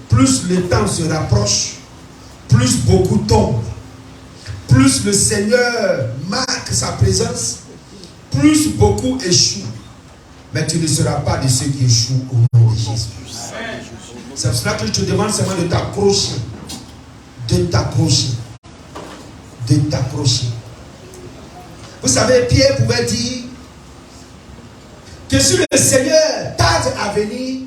plus le temps se rapproche, plus beaucoup tombent. Plus le Seigneur marque sa présence, plus beaucoup échouent. Mais tu ne seras pas de ceux qui échouent au nom de Jésus. C'est pour cela que je te demande seulement de t'accrocher. De t'accrocher. De t'accrocher. Vous savez, Pierre pouvait dire que si le Seigneur tarde à venir,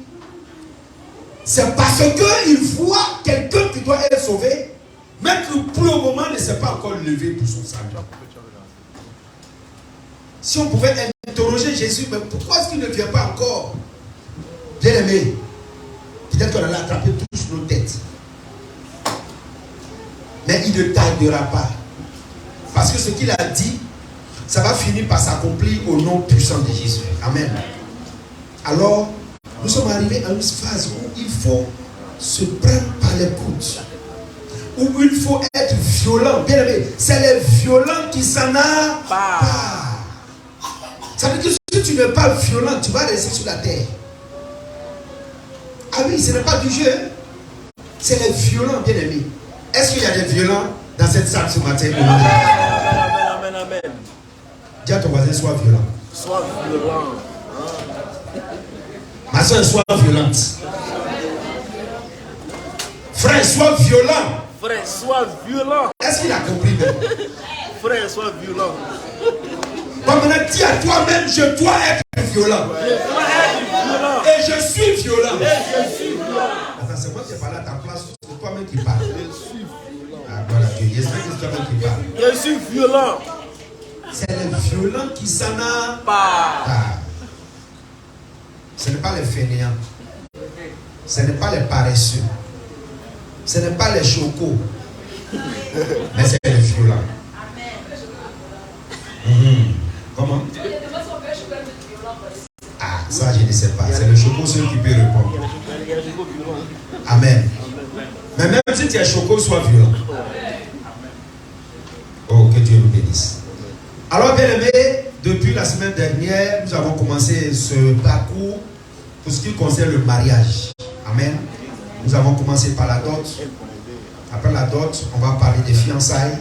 c'est parce qu'il voit quelqu'un qui doit être sauvé, mais qui pour le moment ne s'est pas encore levé pour son salut. Si on pouvait interroger Jésus, mais pourquoi est-ce qu'il ne vient pas encore? Bien aimé, peut-être qu'on allait attraper tous nos têtes. Mais il ne tardera pas. Parce que ce qu'il a dit, ça va finir par s'accomplir au nom puissant de Jésus. Amen. Alors, nous sommes arrivés à une phase où il faut se prendre par les coudes. Où il faut être violent. Bien aimé, c'est les violents qui s'en a pas. Ça veut dire que si tu n'es pas violent, tu vas rester sur la terre. Ah oui, ce n'est pas du jeu. C'est les violents, bien aimés. Est-ce qu'il y a des violents dans cette salle ce matin? Amen, amen. Dis à ton voisin, sois violent. Sois violent. Ma soeur, sois violente. Frère, sois violent. Frère, sois violent. Est-ce qu'il a compris même? Frère, sois violent. Bon, maintenant, dis à toi-même, je dois être violent. Et je suis violent. Attends, c'est moi qui ai parlé à ta place. C'est toi-même qui parles. Je suis violent. Ah, voilà, j'espère que c'est toi-même qui parle. Je suis violent. C'est les violents qui s'en a pas. Ce n'est pas les fainéants. Ce n'est pas les paresseux. Ce n'est pas les chocos. Mais c'est les violents. Comment? Ah, ça je ne sais pas. C'est le choco seul qui peut répondre. Amen. Mais même si tu es choco, sois violent. Oh, que Dieu nous bénisse. Alors, bien aimé, depuis la semaine dernière, nous avons commencé ce parcours pour ce qui concerne le mariage. Amen. Nous avons commencé par la dot. Après la dot, on va parler des fiançailles.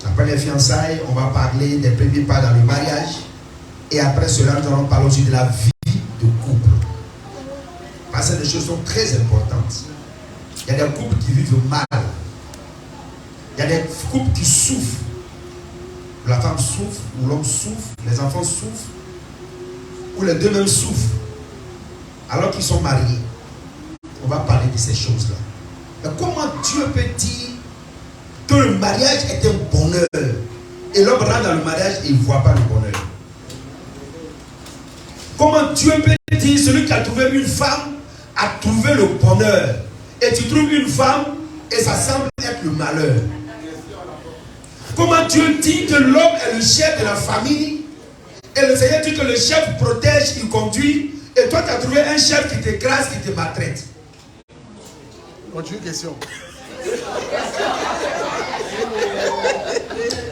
Après les fiançailles, on va parler des premiers pas dans le mariage. Et après cela, nous allons parler aussi de la vie de couple. Parce que les choses sont très importantes. Il y a des couples qui vivent mal. Il y a des couples qui souffrent. La femme souffre, ou l'homme souffre, les enfants souffrent, ou les deux mêmes souffrent, alors qu'ils sont mariés. On va parler de ces choses-là. Mais comment Dieu peut dire que le mariage est un bonheur et l'homme rentre dans le mariage et il ne voit pas le bonheur? Comment Dieu peut dire celui qui a trouvé une femme a trouvé le bonheur, et tu trouves une femme et ça semble être le malheur? Comment Dieu dit que l'homme est le chef de la famille et le Seigneur dit que le chef protège, il conduit, et toi tu as trouvé un chef qui t'écrase, qui te maltraite? Continue question.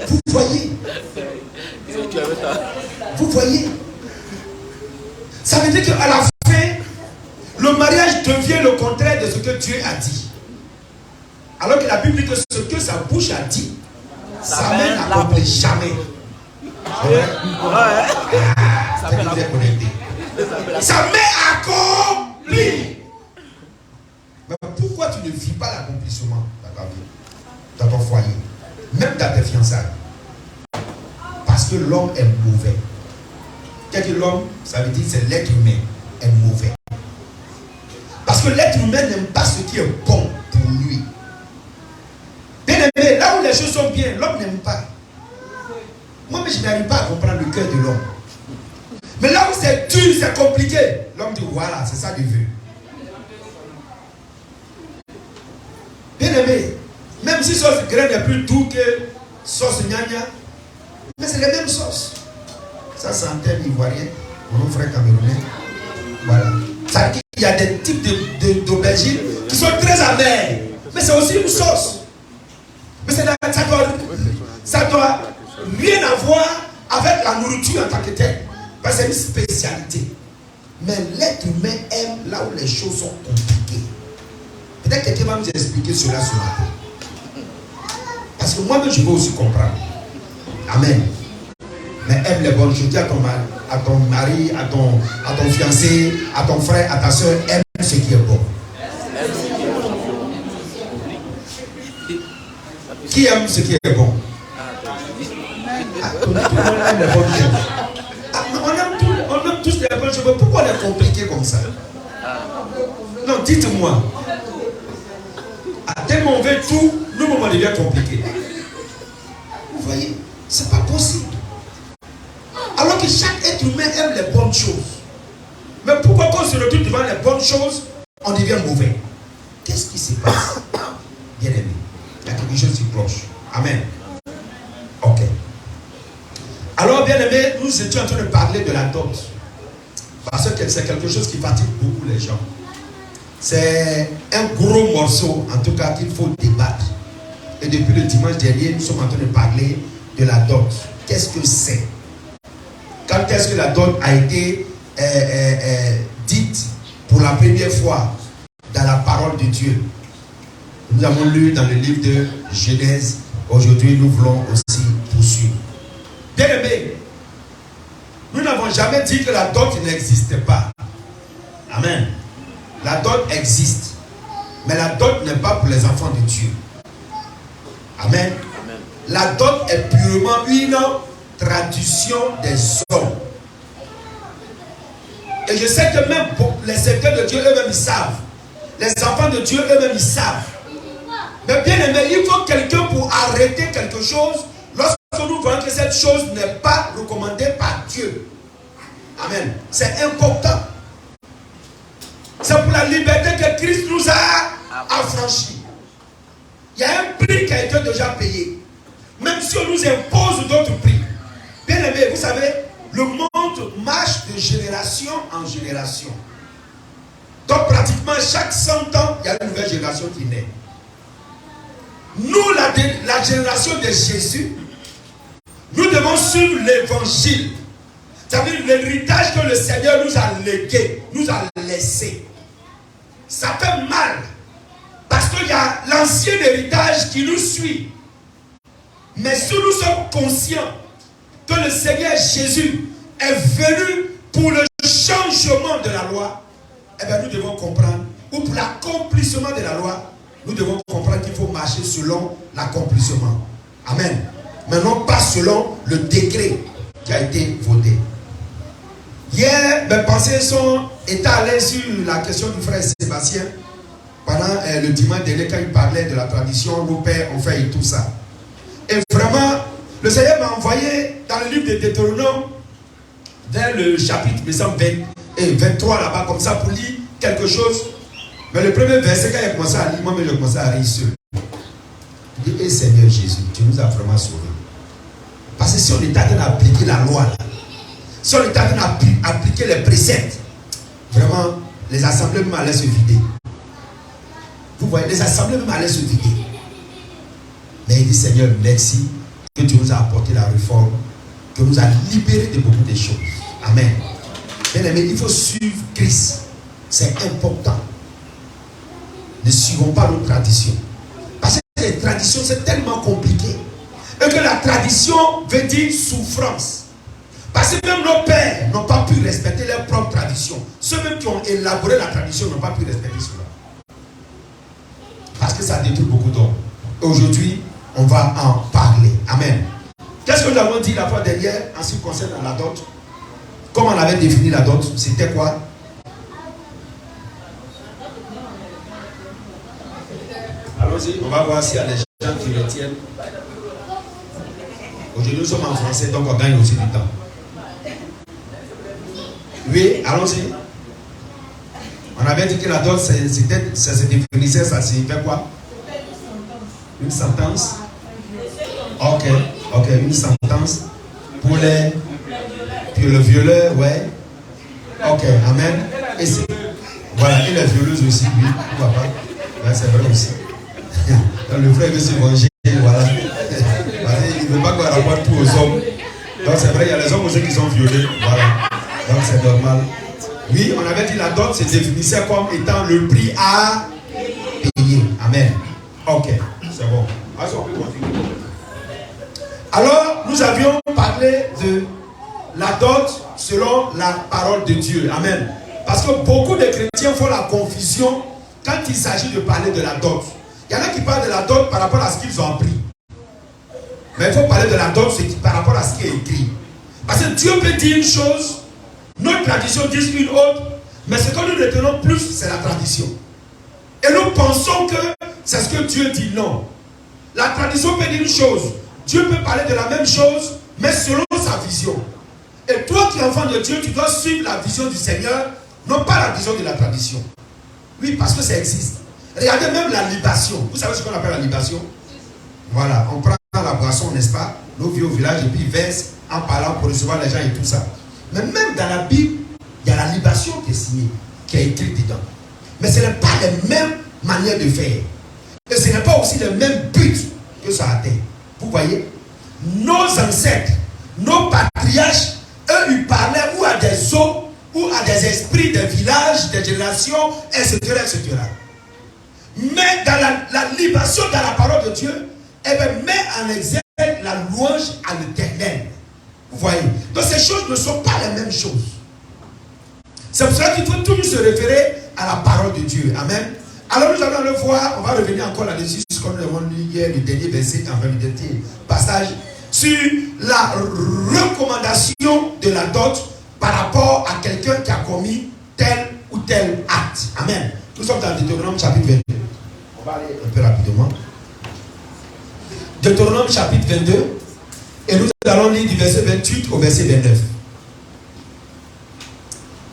Vous voyez? Vous voyez? Ça veut dire qu'à la fin, le mariage devient le contraire de ce que Dieu a dit. Alors que la Bible dit que ce que sa bouche a dit, sa main n'accomplit jamais. Sa main accomplit. Mais pourquoi tu ne vis pas l'accomplissement dans ta vie, dans ton foyer, même dans tes fiançailles? Parce que l'homme est mauvais. Qu'est-ce que l'homme, ça veut dire c'est l'être humain, est mauvais. Parce que l'être humain n'aime pas ce qui est bon pour lui. Bien aimé, là où les choses sont bien, l'homme n'aime pas. Moi, mais je n'arrive pas à comprendre le cœur de l'homme. Mais là où c'est dur, c'est compliqué, l'homme dit voilà, c'est ça Dieu veut. Bien aimé, même si sauce graine est plus doux que sauce gnagna, mais c'est les mêmes sauces. Ça, c'est un terme ivoirien, mon frère camerounais. Voilà. Ça veut dire qu'il y a des types d'aubergines qui sont très amères, mais c'est aussi une sauce. Mais ça doit rien à voir avec la nourriture en tant que telle. Parce que c'est une spécialité. Mais l'être humain aime là où les choses sont compliquées. Peut-être quelqu'un va nous expliquer cela ce matin. Parce que moi-même, je veux aussi comprendre. Amen. Mais aime les bonnes choses. Dis à ton mari, à ton fiancé, à ton frère, à ta soeur, aime ce qui est bon. Qui aime ce qui est bon? Tout le monde aime les bonnes choses. On aime tous les bonnes choses. Pourquoi les compliquer comme ça? Non, dites-moi. Tellement on veut tout, nous, on devient compliqué. Vous voyez, c'est pas possible. Alors que chaque être humain aime les bonnes choses. Mais pourquoi quand on se retrouve devant les bonnes choses, on devient mauvais? Qu'est-ce qui se passe? Bien aimé, il y a quelque chose qui cloche. Amen. Ok. Alors, bien aimé, nous étions en train de parler de la dot. Parce que c'est quelque chose qui fatigue beaucoup les gens. C'est un gros morceau, en tout cas, qu'il faut débattre. Et depuis le dimanche dernier, nous sommes en train de parler de la dot. Qu'est-ce que c'est? Quand est-ce que la dot a été dite pour la première fois dans la parole de Dieu? Nous avons lu dans le livre de Genèse. Aujourd'hui, nous voulons aussi poursuivre. Bien aimé, nous n'avons jamais dit que la dot n'existait pas. Amen. La dot existe. Mais la dot n'est pas pour les enfants de Dieu. Amen. Amen. La dot est purement une tradition des hommes. Et je sais que même pour les serviteurs de Dieu eux-mêmes ils savent. Les enfants de Dieu eux-mêmes ils savent. Mais bien aimé, il faut quelqu'un pour arrêter quelque chose lorsque nous voyons que cette chose n'est pas recommandée par Dieu. Amen. C'est important. C'est pour la liberté que Christ nous a affranchis. Il y a un prix qui a été déjà payé. Même si on nous impose d'autres prix. Bien aimé, vous savez, le monde marche de génération en génération. Donc pratiquement chaque 100 ans, il y a une nouvelle génération qui naît. Nous, la génération de Jésus, nous devons suivre l'évangile. C'est-à-dire l'héritage que le Seigneur nous a légué, nous a laissé. Ça fait mal. Parce qu'il y a l'ancien héritage qui nous suit. Mais si nous sommes conscients que le Seigneur Jésus est venu pour le changement de la loi, eh bien nous devons comprendre, ou pour l'accomplissement de la loi, nous devons comprendre qu'il faut marcher selon l'accomplissement. Amen. Mais non pas selon le décret qui a été voté. Hier, mes pensées sont étalées sur la question du frère Sébastien pendant le dimanche dernier quand il parlait de la tradition, nos pères ont fait et tout ça. Et vraiment, le Seigneur m'a envoyé dans le livre de Deutéronome vers le chapitre 23 là-bas comme ça pour lire quelque chose. Mais le premier verset, quand il a commencé à lire, moi-même j'ai commencé à rire seul. Il dit, Seigneur Jésus, tu nous as vraiment sauvés. Parce que si on était en train d'appliquer la loi, là, si on était en train d'appliquer les préceptes, vraiment, les assemblées même allaient se vider. Vous voyez, les assemblées même allaient se vider. Mais il dit, Seigneur, merci que tu nous as apporté la réforme, que nous as libérés de beaucoup de choses. Amen. Bien aimé, il faut suivre Christ. C'est important. Ne suivons pas nos traditions. Parce que les traditions, c'est tellement compliqué. Et que la tradition veut dire souffrance. Parce que même nos pères n'ont pas pu respecter leurs propres traditions. Ceux même qui ont élaboré la tradition n'ont pas pu respecter cela. Parce que ça détruit beaucoup d'hommes. Aujourd'hui, on va en parler. Amen. Qu'est-ce que nous avons dit la fois dernière en ce qui concerne la dot? Comment on avait défini la dot? C'était quoi? Allons-y, on va voir s'il y a des gens qui retiennent. Aujourd'hui, nous sommes en français, donc on gagne aussi du temps. Oui, allons-y. On avait dit que la dot, ça se définissait, ça signifiait quoi? Une sentence. Ok, une sentence pour le violeur, ouais. Ok, amen. Et voilà, et les violeuses aussi, oui, pourquoi pas? Ouais, c'est vrai aussi. Le frère veut se venger, voilà. Il ne veut pas qu'on rapporte tout aux hommes. Donc c'est vrai, il y a les hommes aussi qui sont violés, voilà. Donc c'est normal. Oui, on avait dit la dot se définissait comme étant le prix à payer. Amen. Ok, c'est bon. Alors, on peut continuer. Alors, nous avions parlé de la dot selon la parole de Dieu. Amen. Parce que beaucoup de chrétiens font la confusion quand il s'agit de parler de la dot. Il y en a qui parlent de la dot par rapport à ce qu'ils ont appris. Mais il faut parler de la dot par rapport à ce qui est écrit. Parce que Dieu peut dire une chose, notre tradition dit une autre, mais ce que nous retenons plus, c'est la tradition. Et nous pensons que c'est ce que Dieu dit. Non. La tradition peut dire une chose. Dieu peut parler de la même chose, mais selon sa vision. Et toi qui es enfant de Dieu, tu dois suivre la vision du Seigneur, non pas la vision de la tradition. Oui, parce que ça existe. Regardez même la libation. Vous savez ce qu'on appelle la libation? Voilà, on prend la boisson, n'est-ce pas? Nos vieux au village, et puis ils versent en parlant pour recevoir les gens et tout ça. Mais même dans la Bible, il y a la libation qui est signée, qui est écrite dedans. Mais ce n'est pas les mêmes manières de faire. Et ce n'est pas aussi le même but que ça atteint. Vous voyez? Nos ancêtres, nos patriarches, eux, ils parlaient ou à des eaux, ou à des esprits des villages, des générations, etc., etc. Mais dans la libation, dans la parole de Dieu, elle met en exergue la louange à l'Éternel. Vous voyez? Donc ces choses ne sont pas les mêmes choses. C'est pour cela qu'il faut toujours se référer à la parole de Dieu. Amen. Alors nous allons le voir, on va revenir encore là-dessus, ce qu'on nous avons lu hier, le dernier verset, enfin le dernier passage, sur la recommandation de la dot par rapport à quelqu'un qui a commis tel ou tel acte. Amen. Nous sommes dans Deutéronome chapitre 22. On va aller un peu rapidement. Deutéronome chapitre 22. Et nous allons lire du verset 28 au verset 29.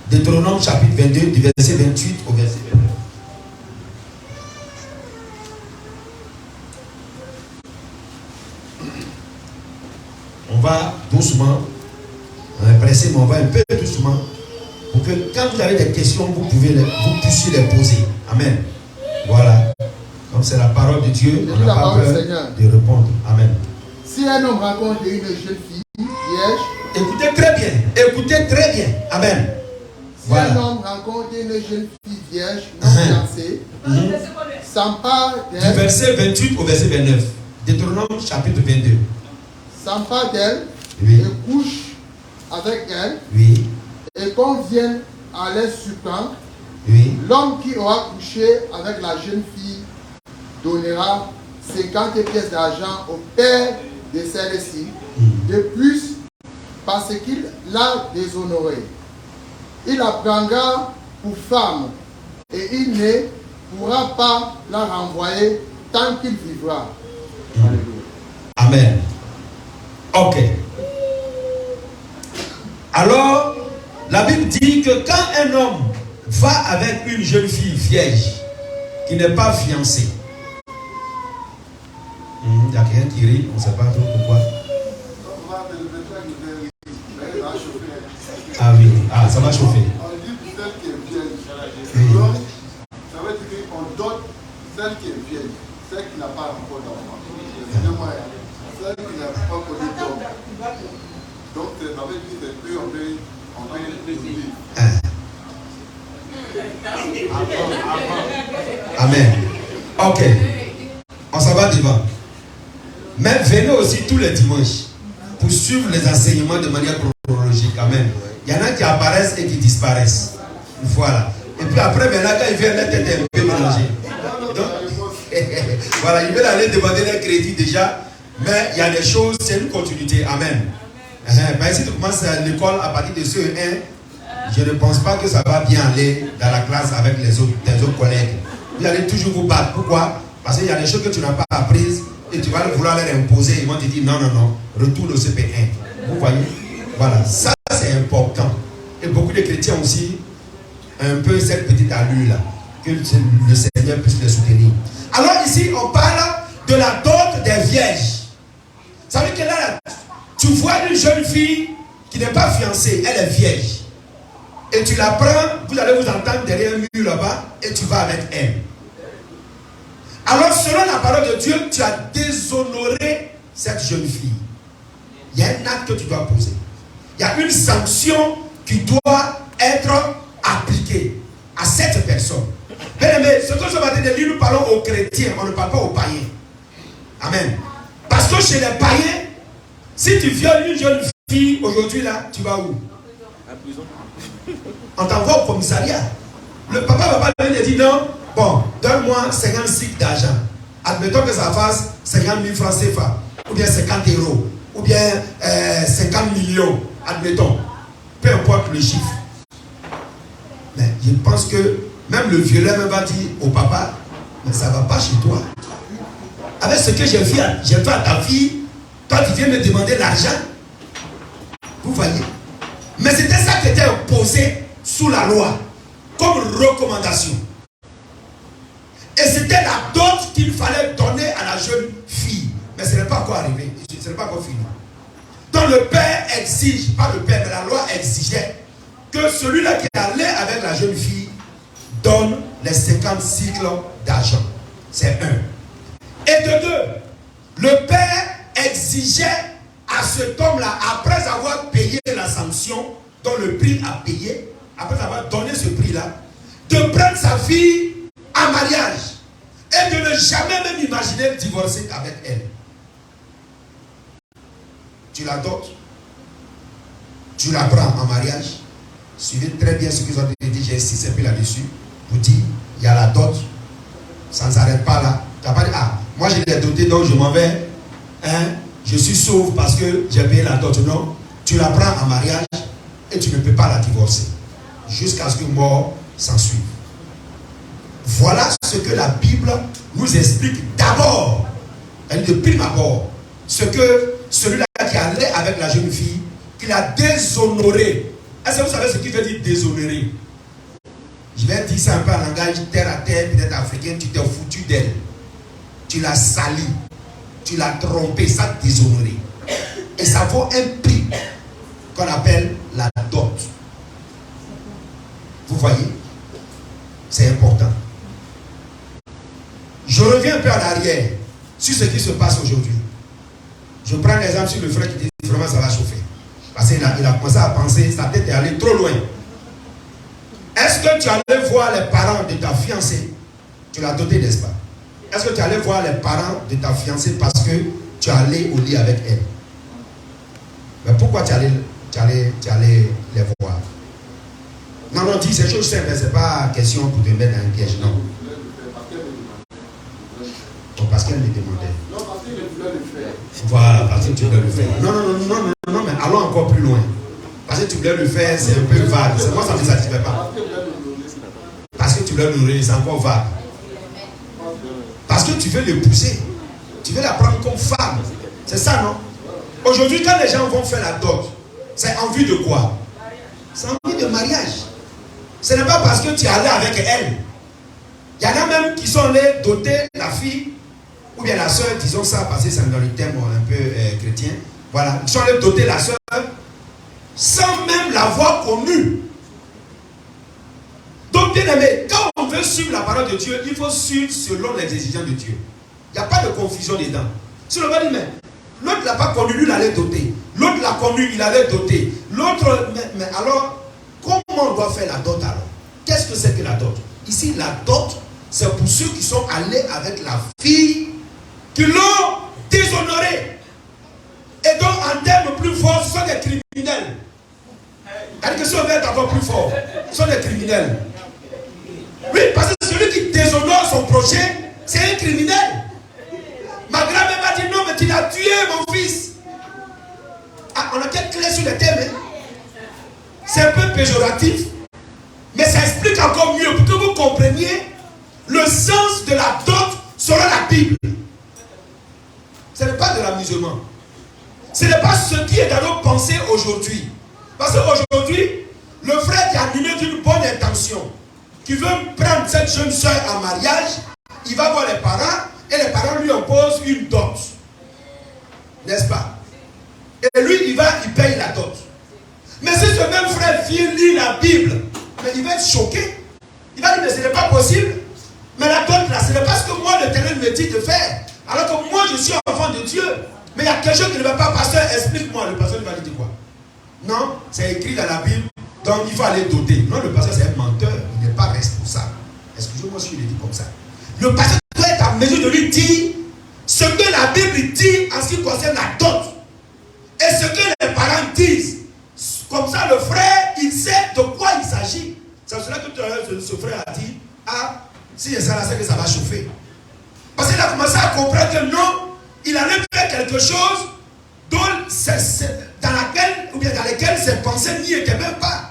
Deutéronome chapitre 22, du verset 28 au verset 29. On va doucement, on est pressé, mais on va un peu doucement, pour que quand vous avez des questions, vous puissiez les poser. Amen. Voilà. Comme c'est la parole de Dieu, on n'a pas peur de répondre. Amen. Si un homme rencontre une jeune fille vierge, écoutez très bien. Écoutez très bien. Amen. Si voilà. Un homme rencontre une jeune fille vierge non fiancée, s'empare d'elle. Du verset 28 au verset 29. Deutéronome chapitre 22. S'empare d'elle, oui. Et couche avec elle, oui. Et qu'on vienne à les surprendre, oui. L'homme qui aura couché avec la jeune fille donnera 50 pièces d'argent au père de celle-ci, de plus parce qu'il l'a déshonorée. Il la prendra pour femme et il ne pourra pas la renvoyer tant qu'il vivra. Amen. Ok. Alors, la Bible dit que quand un homme va avec une jeune fille vierge qui n'est pas fiancée, il n'y a rien qui rit, on ne sait pas trop pourquoi. Ah oui, ah, ça va chauffer. On dit celle qui est vieille. Oui. Donc, ça veut dire qu'on donne celle qui est vieille, celle qui n'a pas encore d'enfant. Celle qui n'a pas connu d'homme. Donc, ça veut dire que plus on peut vivre. Amen. Ok. On s'en va devant. Mais venez aussi tous les dimanches pour suivre les enseignements de manière chronologique. Amen. Il y en a qui apparaissent et qui disparaissent. Voilà. Et puis après, maintenant, quand ils viennent, la tête est un peu mélangée. Donc, voilà, ils veulent aller demander un crédit déjà. Mais il y a des choses, c'est une continuité. Amen. Mais si tu commences l'école à partir de ce 1, je ne pense pas que ça va bien aller dans la classe avec tes autres collègues. Vous allez toujours vous battre. Pourquoi? Parce qu'il y a des choses que tu n'as pas apprises et tu vas vouloir leur imposer. Ils vont te dire non, non, non, retourne au CP1. Vous voyez? Voilà, ça c'est important. Et beaucoup de chrétiens aussi, un peu cette petite allure-là, que le Seigneur puisse les soutenir. Alors ici, on parle de la dot des vierges. Ça veut dire que là, tu vois une jeune fille qui n'est pas fiancée, elle est vierge. Et tu la prends, vous allez vous entendre derrière un mur là-bas, et tu vas avec elle. Alors, selon la parole de Dieu, tu as déshonoré cette jeune fille. Il y a un acte que tu dois poser. Il y a une sanction qui doit être appliquée à cette personne. Bien aimé, ce que je vais te dire, nous parlons aux chrétiens, on ne parle pas aux païens. Amen. Parce que chez les païens, si tu violes une jeune fille aujourd'hui là, tu vas où? En prison. On t'envoie au commissariat. Le papa va pas lui dire non, bon, donne-moi 50 cycles d'argent. Admettons que ça fasse 50 000 francs CFA, ou bien 50 euros, ou bien 50 millions, admettons. Peu importe le chiffre. Mais je pense que même le violeur me va dire au papa, mais ça ne va pas chez toi. Avec ce que j'ai fait à ta fille, toi tu viens me demander l'argent. Vous voyez? Mais c'était ça qui était imposé sous la loi, comme recommandation. Et c'était la dot qu'il fallait donner à la jeune fille. Mais ce n'est pas encore arrivé, ce n'est pas encore fini. Donc le père exige, pas le père, mais la loi exigeait que celui-là qui allait avec la jeune fille donne les 50 cycles d'argent. C'est un. Et de deux, le père exigeait à cet homme-là, après avoir payé la sanction, dont le prix a payé, après avoir donné ce prix-là, de prendre sa fille en mariage et de ne jamais même imaginer divorcer avec elle. Tu la dotes, tu la prends en mariage. Suivez très bien ce qu'ils ont dit, j'insiste un peu là-dessus. Vous dites, il y a la dot, ça ne s'arrête pas là. Tu n'as pas dit, ah, moi je l'ai doté donc je m'en vais, hein, je suis sauve parce que j'ai payé la dot. Non, tu la prends en mariage et tu ne peux pas la divorcer jusqu'à ce que mort s'ensuive. Voilà ce que la Bible nous explique d'abord, de prime abord, ce que celui-là qui allait avec la jeune fille, qu'il a déshonoré. Est-ce que vous savez ce qu'il veut dire déshonorer? Je vais dire ça un peu en langage terre à terre, peut-être africain. Tu t'es foutu d'elle, tu l'as sali, tu l'as trompé, ça déshonoré. Et ça vaut un prix qu'on appelle la dot. Vous voyez? C'est important. Je reviens un peu en arrière sur ce qui se passe aujourd'hui. Je prends l'exemple sur le frère qui dit vraiment ça va chauffer. Parce qu'il a commencé à penser, sa tête est allée trop loin. Est-ce que tu allais voir les parents de ta fiancée? Tu l'as dotée, n'est-ce pas? Est-ce que tu allais voir les parents de ta fiancée parce que tu es allé au lit avec elle? Mais pourquoi tu allais les voir? Non, non, dis, c'est chose simple, ce n'est pas question pour te mettre dans un piège, non. Bon, parce qu'elle me demandait. Non, parce qu'il voulait le faire. Voilà, parce que tu voulais le faire. Non, mais allons encore plus loin. Parce que tu voulais le faire, c'est un peu vague. Moi, ça ne me satisfait pas. Parce que tu voulais le nourrir, c'est encore vague. Parce que tu veux l'épouser. Tu veux la prendre comme femme. C'est ça, non? Aujourd'hui, quand les gens vont faire la dot, c'est en vue de quoi? C'est en vue de mariage. Ce n'est pas parce que tu es allé avec elle. Il y en a même qui sont allés doter la fille, ou bien la soeur, disons ça, parce que c'est dans le thème un peu chrétien. Voilà, ils sont allés doter la soeur sans même l'avoir connue. Donc, bien aimé, quand on veut suivre la parole de Dieu, il faut suivre selon les exigences de Dieu. Il n'y a pas de confusion dedans. Si on va dire, mais l'autre ne l'a pas connu, lui, il allait doter. L'autre l'a connu, il allait doter. L'autre, mais alors, comment on doit faire la dot alors? Qu'est-ce que c'est que la dot? Ici, la dot, c'est pour ceux qui sont allés avec la fille, qui l'ont déshonorée. Et donc, en termes plus forts, ce sont des criminels. C'est-à-dire que si on veut être encore plus fort, ce sont des criminels. Oui, parce que celui qui déshonore son prochain, c'est un criminel. Ma grand-mère m'a dit, non, mais tu l'as tué, mon fils. Ah, on a peut-être clé sur le thème. Hein? C'est un peu péjoratif, mais ça explique encore mieux pour que vous compreniez le sens de la dot selon la Bible. Ce n'est pas de l'amusement. Ce n'est pas ce qui est dans nos pensées aujourd'hui. Parce qu'aujourd'hui, le frère qui a animé d'une bonne intention, qui veut prendre cette jeune soeur en mariage, il va voir les parents et les parents lui imposent une dot. N'est-ce pas? Et lui, il paye la dot. Mais si ce même frère vient lire la Bible, mais il va être choqué. Il va dire, mais ce n'est pas possible. Mais la dot là, ce n'est pas ce que moi, l'Éternel me dit de faire. Alors que moi, je suis enfant de Dieu. Mais il y a quelque chose qui ne va pas, pasteur, explique-moi. Le pasteur va dire quoi? Non, c'est écrit dans la Bible, donc il faut aller doter. Non, le pasteur, c'est un menteur, il n'est pas responsable. Excusez-moi. Excusez-moi si je le dis comme ça. Le pasteur doit être en mesure de lui dire ce que la Bible dit en ce qui concerne la dot et ce que les parents disent. Comme ça, le frère, il sait de quoi il s'agit. C'est pour cela que tout à l'heure, ce frère a dit, ah, si il y a ça là, c'est que ça va chauffer. Parce qu'il a commencé à comprendre que non, il allait faire quelque chose dans laquelle ses pensées n'y étaient même pas.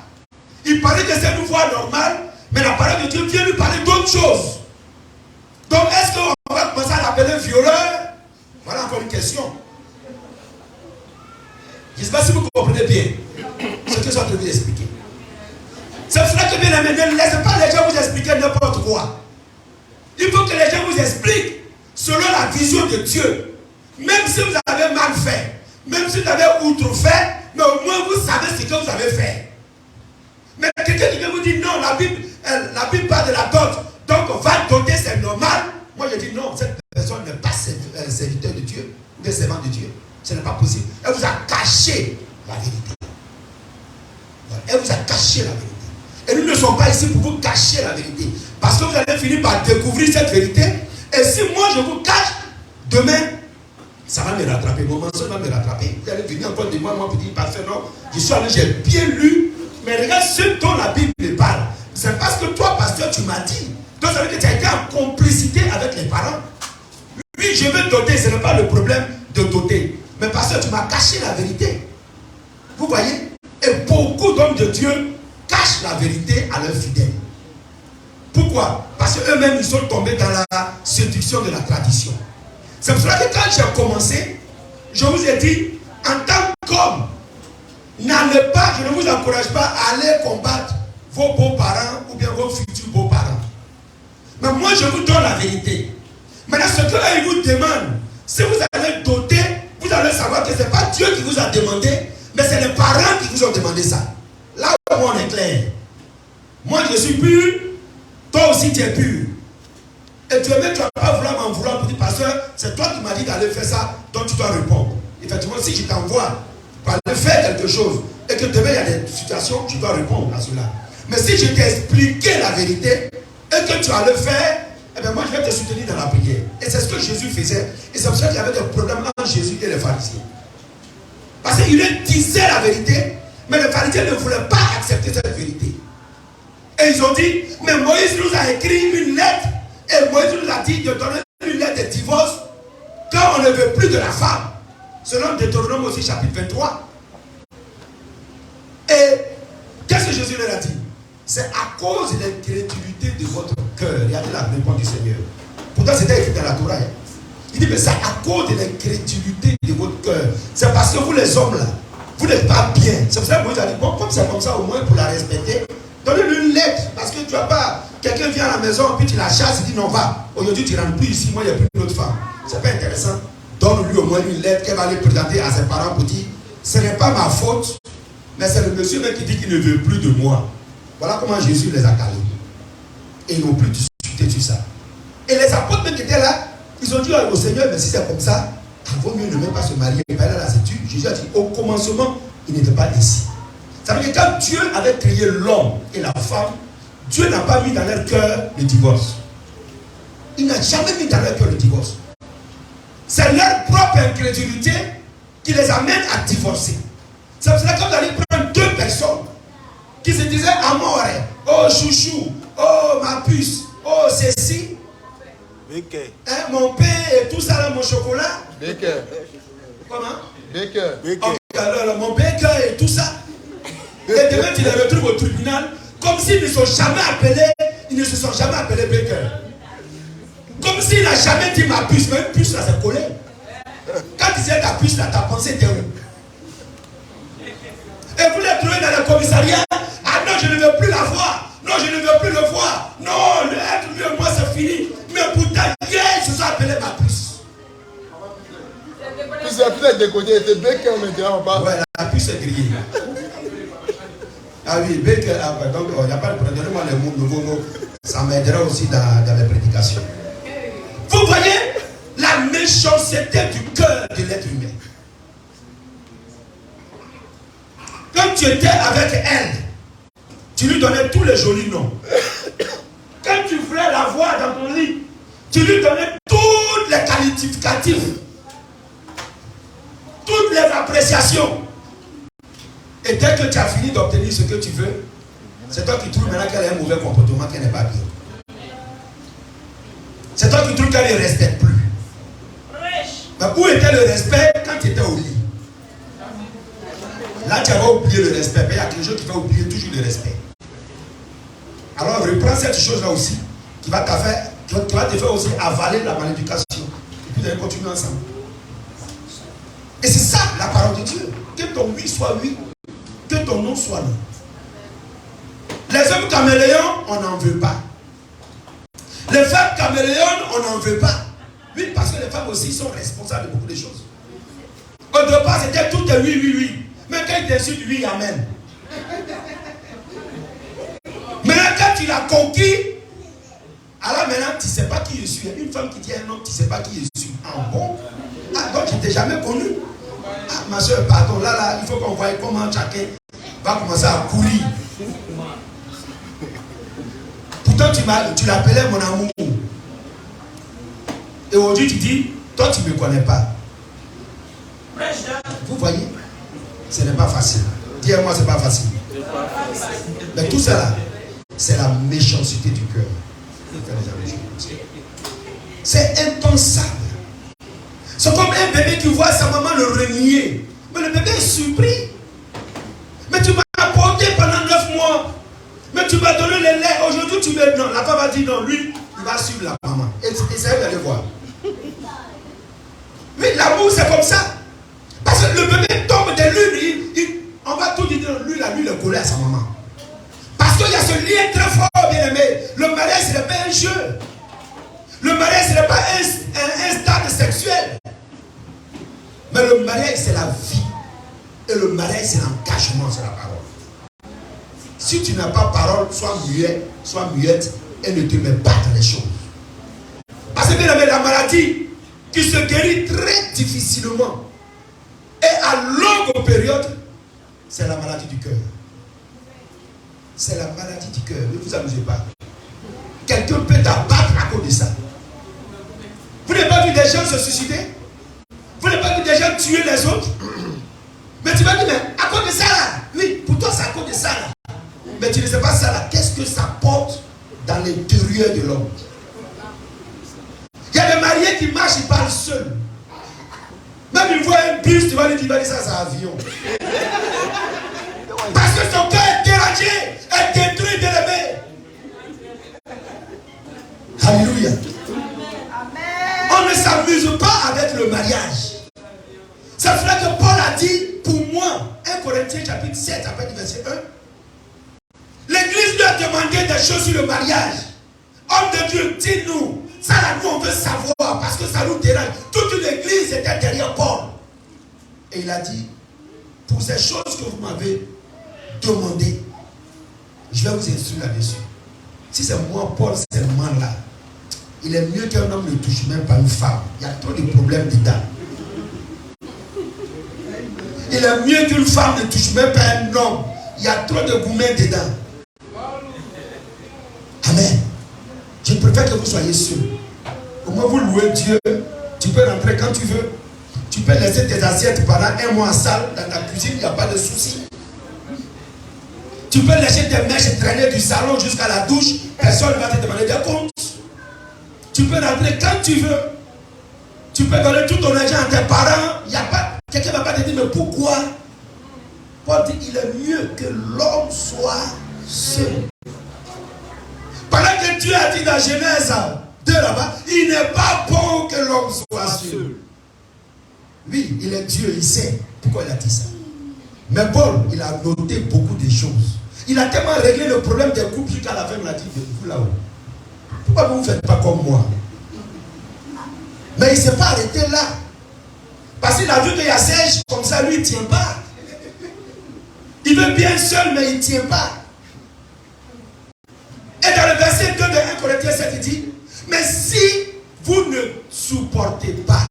Il parlait que c'est une voie normale, mais la parole de Dieu vient lui parler d'autre chose. Donc, est-ce qu'on va commencer à l'appeler violeur? Voilà encore une question. Je ne sais pas si vous comprenez bien ce que je suis en train de vous expliquer. C'est pour cela que bien aimé, ne laissez pas les gens vous expliquer n'importe quoi. Il faut que les gens vous expliquent selon la vision de Dieu. Même si vous avez mal fait, même si vous avez outrefait, mais au moins vous savez ce que vous avez fait. Mais quelqu'un qui vient vous dire non, la Bible parle de la dot, donc va doter, c'est normal. Moi je dis non, cette personne n'est pas serviteur de Dieu, ou bien servant de Dieu. Ce n'est pas possible. Elle vous a caché la vérité. Elle vous a caché la vérité. Et nous ne sommes pas ici pour vous cacher la vérité. Parce que vous allez finir par découvrir cette vérité. Et si moi je vous cache, demain, ça va me rattraper. Mon mensonge va me rattraper. Vous allez venir encore de moi pour dire, parfait, non, je suis allé, j'ai bien lu. Mais regarde ce dont la Bible parle. C'est parce que toi, pasteur, tu m'as dit. Donc ça veut dire que tu as été en complicité avec les parents. Oui, je veux doter, ce n'est pas le problème de doter. Mais pasteur, tu m'as caché la vérité. Vous voyez? Et beaucoup d'hommes de Dieu cachent la vérité à leurs fidèles. Pourquoi? Parce qu'eux-mêmes, ils sont tombés dans la séduction de la tradition. C'est pour cela que quand j'ai commencé, je vous ai dit, en tant qu'homme, n'allez pas, je ne vous encourage pas à aller combattre vos beaux-parents ou bien vos futurs beaux-parents. Mais moi, je vous donne la vérité. Maintenant, ce qu'eux, ils vous demandent, si vous allez doter, vous allez savoir que ce n'est pas Dieu qui vous a demandé, mais c'est les parents qui vous ont demandé ça. Là où on est clair. Moi, je suis pur, toi aussi tu es pur. Et tu ne vas pas vouloir m'en vouloir pour dire, pasteur, c'est toi qui m'as dit d'aller faire ça, donc tu dois répondre. Effectivement, si je t'envoie pour aller faire quelque chose, et que demain il y a des situations, tu dois répondre à cela. Mais si je t'ai expliqué la vérité, et que tu vas le faire, eh bien moi je vais te soutenir dans la prière. Et c'est ce que Jésus faisait. Et c'est pour ça qu'il y avait des problèmes entre Jésus et les pharisiens. Parce qu'il leur disait la vérité, mais les pharisiens ne voulaient pas accepter cette vérité. Et ils ont dit, mais Moïse nous a écrit une lettre, et Moïse nous a dit de donner une lettre de divorce quand on ne veut plus de la femme. Selon Deutéronome aussi chapitre 23. Et qu'est-ce que Jésus leur a dit? C'est à cause de l'incrédulité de votre cœur. Regardez la réponse du Seigneur. Pourtant c'était écrit dans la Torah. Il dit, mais c'est à cause de l'incrédulité de votre cœur. C'est parce que vous les hommes là, vous n'êtes pas bien. C'est pour ça que Moïse a dit, bon, comme c'est comme ça, au moins pour la respecter, donnez-lui une lettre. Parce que tu n'as pas, quelqu'un vient à la maison, puis tu la chasses, il dit, non, va. Aujourd'hui, tu ne rentres plus ici, moi, il n'y a plus d'autre femme. C'est pas intéressant. Donne-lui au moins une lettre qu'elle va aller présenter à ses parents pour dire, ce n'est pas ma faute, mais c'est le monsieur même qui dit qu'il ne veut plus de moi. Voilà comment Jésus les a calés. Et ils n'ont plus discuté sur ça. Et les apôtres même qui étaient là, ils ont dit au Seigneur, mais si c'est comme ça, il vaut mieux ne même pas se marier. Et là, Jésus a dit, au commencement, il n'était pas ici. Ça veut dire que quand Dieu avait créé l'homme et la femme, Dieu n'a pas mis dans leur cœur le divorce. Il n'a jamais mis dans leur cœur le divorce. C'est leur propre incrédulité qui les amène à divorcer. C'est pour cela que vous allez prendre deux personnes qui se disaient amore, oh chouchou, oh ma puce, oh ceci. Hein, mon pain et tout ça, là, mon chocolat. Baker. Comment? Baker. Okay, alors, mon baker et tout ça. Et demain, tu les retrouves au tribunal comme s'ils ne se sont jamais appelés Baker. Comme s'il n'a jamais dit ma puce, mais une puce là, c'est collé. Quand tu disais ta puce là, ta pensée était où? Et vous les trouvez dans le commissariat. Ah non, je ne veux plus la voir. Non, je ne veux plus le voir. Non, le être mieux, moi c'est fini. Mais pourtant, hier, ils se sont appelés ma puce. Puis la puce est décodée, c'était Baker maintenant en bas. Ouais, la puce est grillée. Ah oui, Baker, donc il n'y a pas de problème. Donnez-moi les mots, nouveaux mots. Ça m'aidera aussi dans les prédications. Vous voyez la méchanceté du cœur de l'être humain. Quand tu étais avec elle, tu lui donnais tous les jolis noms. Quand tu voulais la avoir dans ton lit. Tu lui donnais toutes les qualificatifs, toutes les appréciations. Et dès que tu as fini d'obtenir ce que tu veux, c'est toi qui trouves maintenant qu'elle a un mauvais comportement, qu'elle n'est pas bien. C'est toi qui trouves qu'elle ne respecte plus. Mais où était le respect quand tu étais au lit? Là, tu avais oublié le respect. Mais il y a quelque chose qui va oublier toujours le respect. Alors, reprends cette chose-là aussi, qui va te faire aussi avaler la malédiction. Et puis, vous allez continuer ensemble. Et c'est ça, la parole de Dieu. Que ton oui soit oui, que ton non soit non. Les hommes caméléons, on n'en veut pas. Les femmes caméléons, on n'en veut pas. Oui, parce que les femmes aussi sont responsables de beaucoup de choses. Au départ, c'était tout est oui, oui, oui. Mais quand il décide oui, amen. Maintenant, quand tu l'as conquis, alors maintenant, tu ne sais pas qui je suis. Une femme qui dit à un homme, tu ne sais pas qui je suis. Ah bon? Ah, donc je ne t'ai jamais connu. Ah, ma soeur, pardon, là, il faut qu'on voie comment chacun va commencer à courir. Pourtant, tu l'appelais mon amour. Et aujourd'hui, tu dis, toi, tu ne me connais pas. Vous voyez, ce n'est pas facile. Dis-moi, ce n'est pas facile. Mais tout cela, c'est la méchanceté du cœur. C'est impensable. C'est comme un bébé qui voit sa maman le renier. Mais le bébé est surpris. Mais tu m'as porté pendant 9 mois. Mais tu m'as donné le lait. Aujourd'hui, tu me... Non, la femme a dit non. Lui, il va suivre la maman. Et ça, vous allez voir. Mais l'amour, c'est comme ça. Parce que le bébé tombe de lui. On va tout dire, lui, le coller à sa maman. Parce qu'il y a ce lien très fort, bien aimé. Le mariage, ce n'est pas un jeu. Le mariage, ce n'est pas un stade sexuel. Mais le mariage, c'est la vie. Et le mariage, c'est l'engagement sur la parole. Si tu n'as pas parole, sois muette et ne te mets pas dans les choses. Parce que bien aimé, la maladie qui se guérit très difficilement et à longue période, c'est la maladie du cœur. C'est la maladie du cœur. Ne vous amusez pas. Quelqu'un peut t'abattre à cause de ça. Vous n'avez pas vu des gens se suicider? Vous n'avez pas vu des gens tuer les autres? Mais tu vas dire, mais à cause de ça là? Oui, pour toi c'est à cause de ça là. Mais tu ne sais pas ça là. Qu'est-ce que ça porte dans l'intérieur de l'homme? Il y a des mariés qui marchent, ils parlent seuls. Même il voit un bus, tu vas lui dire, ça c'est un avion. Parce que son cœur est dérangé, est détruit, délévé. Alléluia. On ne s'amuse pas avec le mariage. C'est cela que Paul a dit pour moi, 1 Corinthiens chapitre 7, après du verset 1. L'église lui a demandé des choses sur le mariage. Homme de Dieu, dis-nous. Ça là, nous on veut savoir parce que ça nous dérange. Toute l'église était derrière Paul. Et il a dit, pour ces choses que vous m'avez demandé, je vais vous instruire là-dessus. Si c'est moi, Paul, seulement là, il est mieux qu'un homme ne touche même pas une femme. Il y a trop de problèmes dedans. Il est mieux qu'une femme ne touche même pas un homme. Il y a trop de gourmets dedans. Amen. Je préfère que vous soyez sûrs. Au moins vous louez Dieu. Tu peux rentrer quand tu veux. Tu peux laisser tes assiettes pendant 1 mois en salle dans ta cuisine, il n'y a pas de souci. Tu peux laisser tes mèches traîner du salon jusqu'à la douche, personne ne va te demander des comptes. Tu peux rentrer quand tu veux. Tu peux donner tout ton argent à tes parents. Il n'y a pas. Quelqu'un ne va pas te dire, mais pourquoi? Paul dit, il est mieux que l'homme soit seul. Pendant que Dieu a dit dans Genèse 2 là-bas, il n'est pas bon que l'homme soit seul. Oui, il est Dieu, il sait pourquoi il a dit ça. Mais Paul, il a noté beaucoup de choses. Il a tellement réglé le problème des couples jusqu'à la fin, il a dit, vous là-haut, pourquoi vous ne faites pas comme moi? Mais il ne s'est pas arrêté là. Parce qu'il a vu qu'il y a Serge, comme ça, lui, il ne tient pas. Il veut bien seul, mais il ne tient pas. Et dans le verset 2 de 1 Corinthiens 7, il dit, mais si vous ne supportez pas,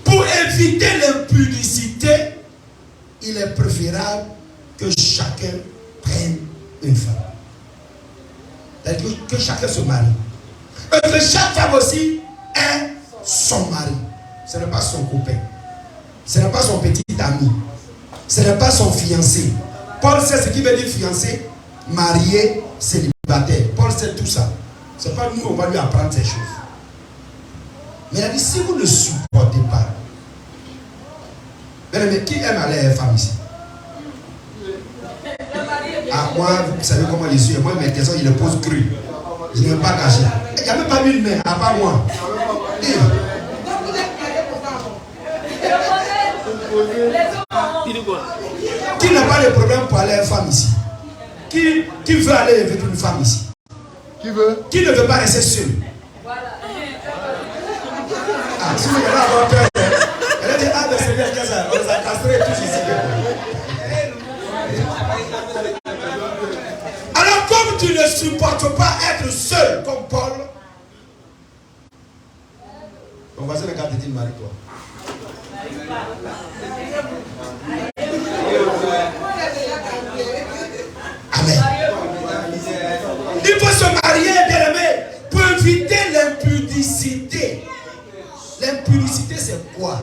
pour éviter l'impudicité, il est préférable que chacun prenne une femme. C'est-à-dire que chacun se marie. Et que chaque femme aussi ait son mari. Ce n'est pas son copain. Ce n'est pas son petit ami. Ce n'est pas son fiancé. Paul sait ce qui veut dire fiancé, marié, célibataire. Paul sait tout ça. Ce n'est pas nous, on va lui apprendre ces choses. Mais il a dit, si vous ne supportez pas, mais qui aime aller à la femme ici? Ah, moi, vous savez comment je suis. Moi, mes questions, il les pose cru. Je n'ai pas caché. Il n'y a même pas mis une main, à part moi. Qui n'a pas de problème pour aller à une femme ici? Qui veut aller avec une femme ici? Qui ne veut pas rester seul? Ah, si vous voulez avoir peur, elle a dit, ah, mais c'est bien, on les a castrés tous ici. Alors, comme tu ne supportes pas être seul, comme Paul, ton voisin le gars te dit, marie-toi. Amen. Il faut se marier, bien-aimé, pour éviter l'impudicité. L'impudicité, c'est quoi?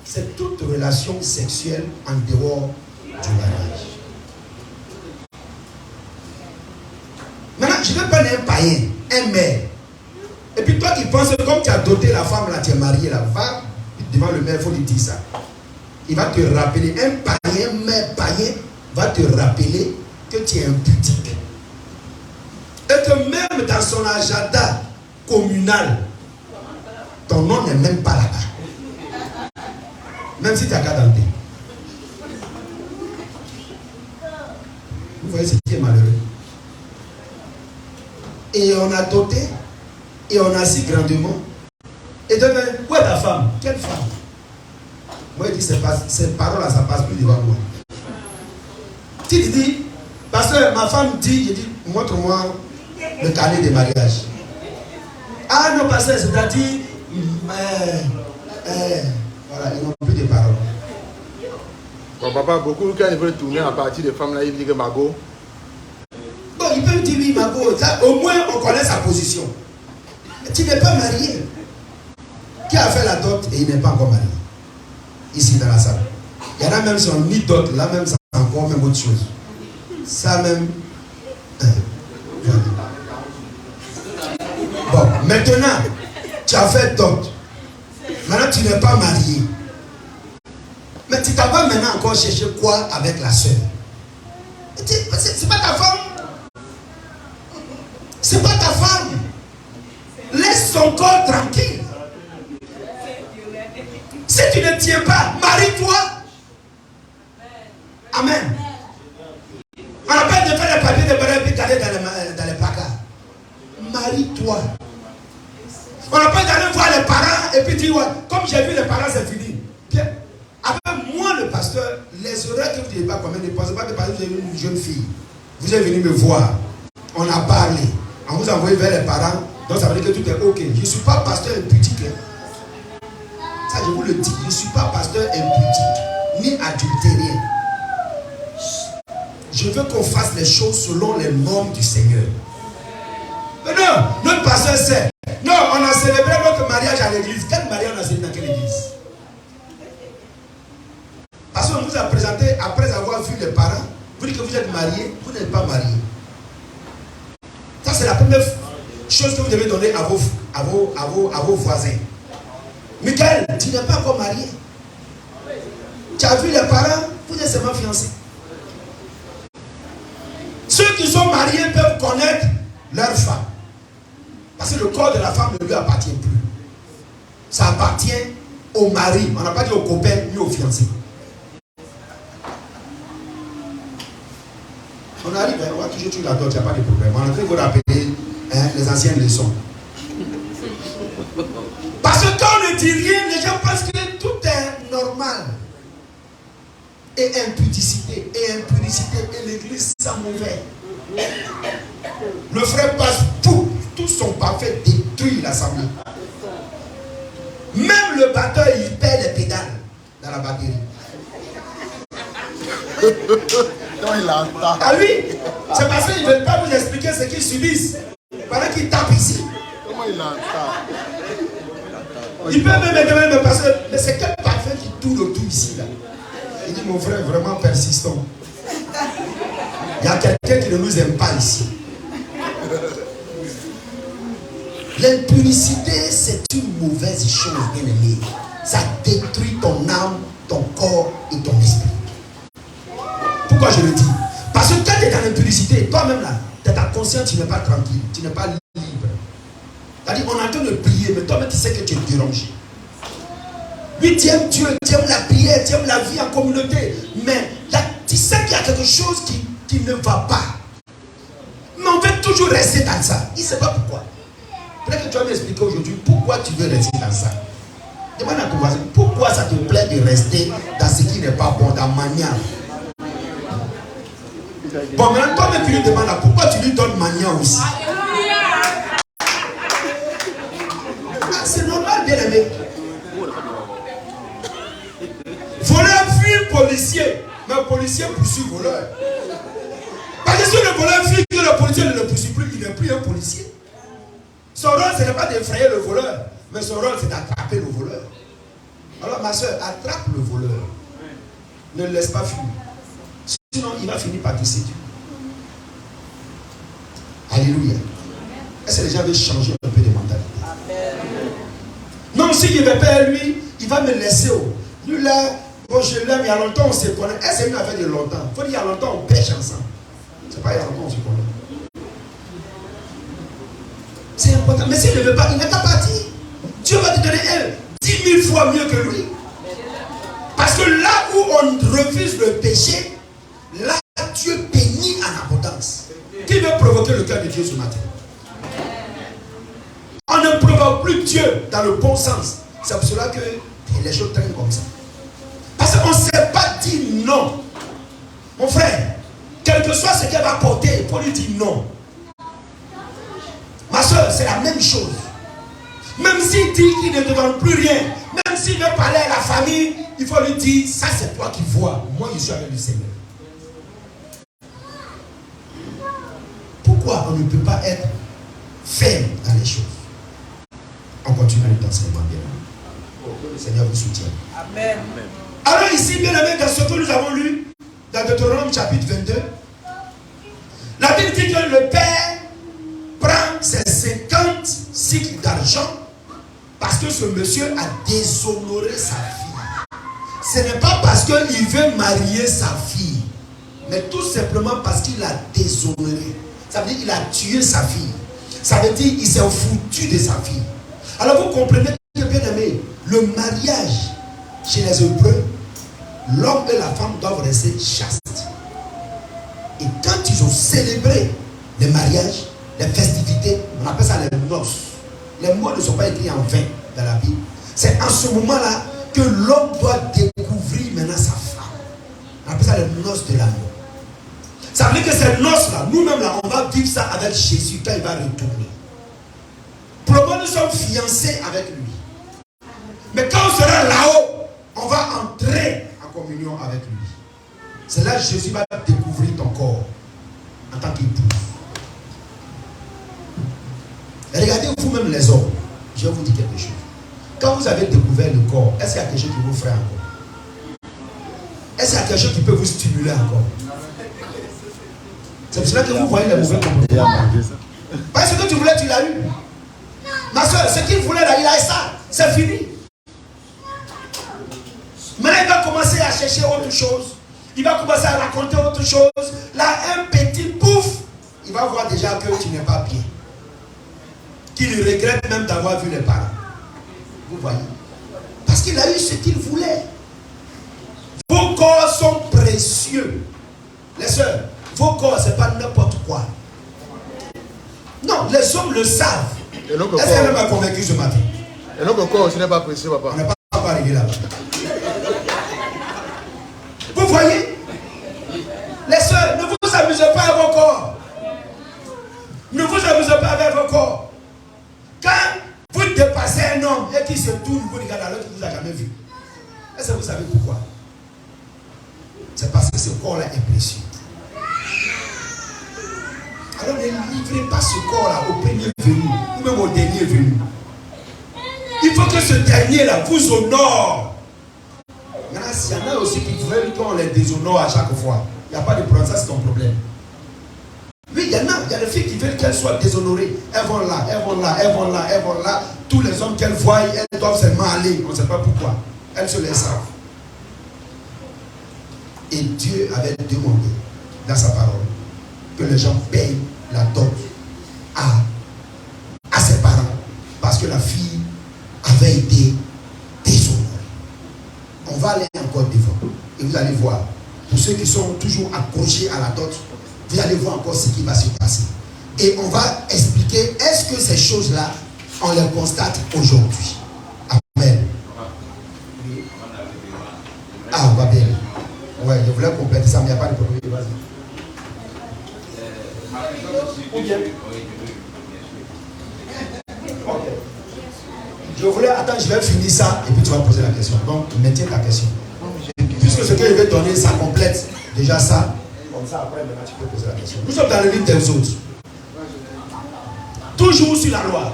C'est toute relation sexuelle en dehors du mariage. Maintenant, je vais prendre un païen, un maire. Et puis toi qui penses que comme tu as doté la femme là, tu es marié là, va devant le maire, il faut lui dire ça. Il va te rappeler, un païen, maire païen, va te rappeler que tu es impudique. Et que même dans son agenda communal, ton nom n'est même pas là-bas. Même si tu as qu'à denter. Vous voyez ce qui est malheureux. Et on a doté, et on a si grandement. Et demain, où est ta femme? Quelle femme? Moi, je dis, ces paroles-là, ça passe plus devant moi. Tu te dis, parce que ma femme dit, je dis, montre-moi le carnet de mariage. Ah non, parce que c'est-à-dire, voilà, ils n'ont plus de paroles. Bon, papa, beaucoup, quand ils veulent tourner à partir des femmes, là, ils disent que Margot. Bon, ils peuvent dire oui, Margot. Au moins, on connaît sa position. Mais tu n'es pas marié. Qui a fait la dot et il n'est pas encore marié? Ici, dans la salle. Il y en a même qui sont ni dot, là même, c'est encore même autre chose. Ça même. Bon, maintenant, tu as fait dot. Maintenant, tu n'es pas marié. Mais tu t'en vas maintenant encore chercher quoi avec la soeur? C'est pas ta femme. C'est pas ta femme. Laisse son corps tranquille. Si tu ne tiens pas, marie-toi. Amen. On n'a pas de faire les papiers de mariage et d'aller dans les placards. Marie-toi. On n'a pas d'aller voir les parents et puis dire, ouais, comme j'ai vu les parents, c'est fini. Bien. Avec moi, le pasteur, les horaires que vous n'avez pas commis, ne pensez pas que parce que vous avez une jeune fille, vous êtes venu me voir. On a parlé. On vous a envoyé vers les parents. Donc ça veut dire que tout est ok. Je ne suis pas pasteur impudique. Ça, je vous le dis. Je ne suis pas pasteur impudique, ni adultérien. Je veux qu'on fasse les choses selon les normes du Seigneur. Mais non, notre pasteur sait. Non, on a célébré notre mariage à l'église. Quel mariage on a célébré dans quelle église? Parce qu'on vous a présenté, après avoir vu les parents, vous dites que vous êtes marié, vous n'êtes pas marié. Ça, c'est la première chose que vous devez donner à vos voisins. Michael, tu n'es pas encore marié. Tu as vu les parents, vous êtes seulement fiancés. Ceux qui sont mariés peuvent connaître leur femme. Parce que le corps de la femme ne lui appartient plus. Ça appartient au mari. On n'a pas dit au copain ni au fiancé. On arrive, on va toujours tuer la dot, il n'y a pas de problème. On est en train de vous rappeler les anciennes leçons. Parce que quand on ne dit rien, les gens pensent que tout est normal. Et impudicité, et l'église c'est mauvais. Le frère passe tout son parfait détruit l'assemblée. Même le batteur, il perd les pédales dans la batterie. À lui, c'est parce qu'ils ne veulent pas vous expliquer ce qu'ils subissent. Pendant qu'ils tapent ici. Comment il entend? Il peut même me passer, mais c'est quel parfum qui tourne autour ici là? Il dit, mon frère, vraiment persistant. Il y a quelqu'un qui ne nous aime pas ici. L'impudicité, c'est une mauvaise chose, bien aimé. Ça détruit ton âme, ton corps et ton esprit. Pourquoi je le dis? Parce que quand tu es dans l'impudicité, toi-même là, tu as ta conscience, tu n'es pas tranquille, tu n'es pas libre. C'est-à-dire, on est en train de prier, mais toi-même tu sais que tu es dérangé. Lui, tu aimes Dieu, tu aimes la prière, tu aimes la vie en communauté, mais là, tu sais qu'il y a quelque chose qui ne va pas. Mais on veut toujours rester dans ça. Il ne sait pas pourquoi. Peut-être que tu vas m'expliquer aujourd'hui pourquoi tu veux rester dans ça. Demande à ton voisin, pourquoi ça te plaît de rester dans ce qui n'est pas bon, dans la manière. Bon, maintenant, toi-même, tu lui demandes là, pourquoi tu lui donnes manière aussi. Ah, c'est normal, bien aimé. Voleur fuit policier, mais le policier poursuit voleur. Parce que si le voleur fuit que le policier ne le poursuit plus, il n'est plus un policier. Son rôle, ce n'est pas d'effrayer le voleur, mais son rôle, c'est d'attraper le voleur. Alors, ma soeur, attrape le voleur. Ne le laisse pas fuir. Sinon, il va finir par te séduire. Alléluia. Est-ce que les gens veulent changer un peu de mentalité? Non, s'il ne veut pas lui, il va me laisser. Lui là, bon, je l'aime, il y a longtemps on se connaît. Est-ce que c'est une affaire de longtemps? Il faut dire il y a longtemps on pêche ensemble. C'est pas il y a longtemps on se connaît. C'est important. Mais s'il ne veut pas, il n'est pas parti. Dieu va te donner 10 000 fois mieux que lui. Parce que là où on refuse le péché, là Dieu bénit en abondance. Qui veut provoquer le cœur de Dieu ce matin? On ne provoque plus Dieu dans le bon sens. C'est pour cela que les choses traînent comme ça. Parce qu'on ne sait pas dire non. Mon frère, quel que soit ce qu'elle va porter, il faut lui dire non. Ma soeur, c'est la même chose. Même s'il dit qu'il ne te donne plus rien, même s'il veut parler à la famille, il faut lui dire, ça c'est toi qui vois. Moi, je suis avec le Seigneur. Pourquoi on ne peut pas être ferme dans les choses? On continue notre enseignement bien. Le Seigneur vous soutient. Amen. Alors ici, bien aimé, dans ce que nous avons lu, dans Deutéronome chapitre 22, la Bible dit que le Père prend ses 50 cycles d'argent parce que ce monsieur a déshonoré sa fille. Ce n'est pas parce qu'il veut marier sa fille, mais tout simplement parce qu'il a déshonoré. Ça veut dire qu'il a tué sa fille. Ça veut dire qu'il s'est foutu de sa fille. Alors vous comprenez que, bien aimé, le mariage chez les Hébreux, l'homme et la femme doivent rester chastes. Et quand ils ont célébré les mariages, les festivités, on appelle ça les noces. Les mots ne sont pas écrits en vain dans la Bible. C'est en ce moment-là que l'homme doit découvrir maintenant sa femme. On appelle ça les noces de l'amour. Ça veut dire que ces noces-là, nous-mêmes là, on va vivre ça avec Jésus quand il va retourner. Pour le moment, nous sommes fiancés avec lui. Mais quand on sera là-haut, on va entrer en communion avec lui. C'est là que Jésus va découvrir ton corps en tant qu'épouse. Regardez vous-même les hommes. Je vais vous dire quelque chose. Quand vous avez découvert le corps, est-ce qu'il y a quelque chose qui vous ferait encore? Est-ce qu'il y a quelque chose qui peut vous stimuler encore? C'est pour cela que vous voyez les mauvais comportements. Parce que ce que tu voulais, tu l'as eu. Ma soeur, ce qu'il voulait là, il a eu ça. C'est fini. Maintenant, il va commencer à chercher autre chose. Il va commencer à raconter autre chose. Là, un petit pouf, il va voir déjà que tu n'es pas bien. Qu'il regrette même d'avoir vu les parents. Vous voyez? Parce qu'il a eu ce qu'il voulait. Vos corps sont précieux. Les soeurs, vos corps, ce n'est pas n'importe quoi. Non, les hommes le savent. Est-ce qu'elle m'a convaincu ce matin? Et notre corps, ce n'est pas précieux, papa. On n'est pas arrivé là-bas. Vous voyez? Les soeurs, ne vous amusez pas avec vos corps. Ne vous amusez pas avec vos corps. Quand vous dépassez un homme et qu'il se tourne, vous regardez l'autre qui ne vous a jamais vu. Est-ce que vous savez pourquoi? C'est parce que ce corps-là est précieux. Alors ne livrez pas ce corps-là au premier venu, ou même au dernier venu. Il faut que ce dernier-là vous honore. Maintenant, s'il y en a aussi qui veulent qu'on les déshonore à chaque fois, il n'y a pas de problème, ça c'est ton problème. Oui, il y a des filles qui veulent qu'elles soient déshonorées. Elles vont là, elles vont là, elles vont là, elles vont là. Tous les hommes qu'elles voient, elles doivent seulement aller. On ne sait pas pourquoi. Elles se laissent savent. Et Dieu avait demandé dans sa parole que les gens payent la dot à ses parents parce que la fille avait été déshonorée. On va aller encore devant et vous allez voir, pour ceux qui sont toujours accrochés à la dot, vous allez voir encore ce qui va se passer. Et on va expliquer, est-ce que ces choses-là, on les constate aujourd'hui? Amen. Ah, on va bien. Ouais, je voulais compléter ça, mais il n'y a pas de problème. Vas-y. Ok. Je voulais, attends, je vais finir ça et puis tu vas poser la question. Donc, maintiens ta question. Puisque ce que je vais donner, ça complète déjà ça. Comme ça, après, maintenant, tu peux poser la question. Nous sommes dans le livre d'Exode. Toujours sur la loi.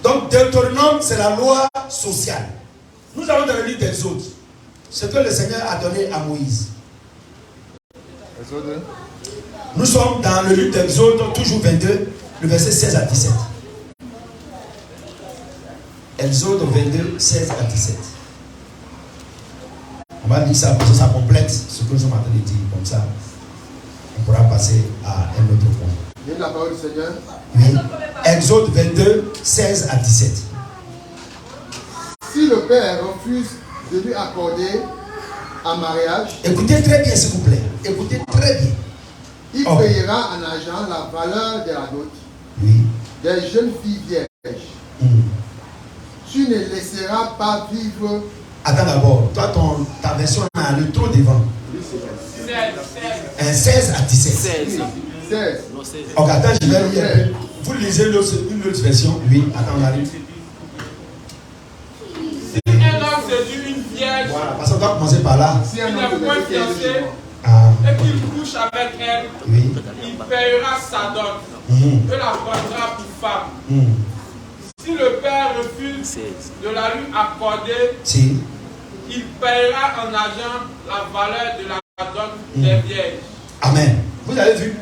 Donc, Deutéronome, c'est la loi sociale. Nous allons dans le livre d'Exode. Ce que le Seigneur a donné à Moïse. Nous sommes dans le livre d'Exode, toujours 22, le verset 16 à 17. Exode 22, 16 à 17. On va lire ça parce que ça complète ce que nous sommes en train de dire. Comme ça, on pourra passer à un autre point. Viens la parole du Seigneur. Oui. Exode 22, 16 à 17. Si le père refuse de lui accorder un mariage, écoutez très bien s'il vous plaît. Écoutez très bien. Il payera en argent la valeur de la dot des jeunes filles vierges. Tu ne laisseras pas vivre. Attends d'abord, toi ta version a le trop devant. 16 à 17. 16. Ok, attends, je vais lire. Vous lisez une autre version. Oui, attends, on arrive. Si un homme séduit une vierge, voilà, parce qu'on doit commencer par là. Si un homme point fiancé et qu'il couche avec elle, il payera sa dot et la prendra pour femme. Si le père refuse de la lui accorder, il payera en argent la valeur de la dot des vierges. Amen. Vous avez vu?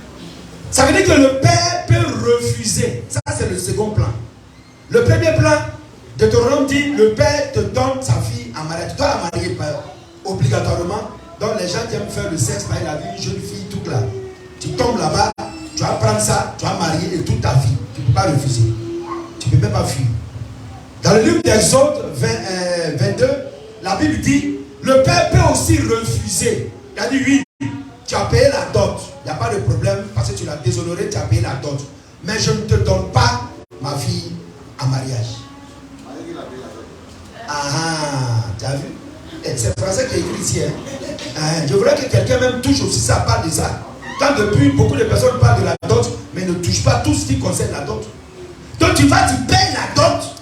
Ça veut dire que le père peut refuser. Ça, c'est le second plan. Le premier plan, Deutéronome dit, le père te donne sa fille en mariage. Tu dois la marier obligatoirement. Donc les gens qui aiment faire le sexe, par la vie, une jeune fille, toute là. Tu tombes là-bas, tu vas prendre ça, tu vas marier et toute ta vie. Tu ne peux pas refuser. Tu ne peux même pas fuir. Dans le livre d'Exode 22, la Bible dit, le père peut aussi refuser. Il a dit oui, tu as payé la dot. Il n'y a pas de problème parce que tu l'as déshonoré, tu as payé la dot. Mais je ne te donne pas ma fille en mariage. Ah, tu as vu? C'est français qui est écrit ici. Je voudrais que quelqu'un même touche aussi ça, parle de ça. Quand depuis, beaucoup de personnes parlent de la dot, mais ne touchent pas tout ce qui concerne la dot. Donc tu vas, tu payes la dot.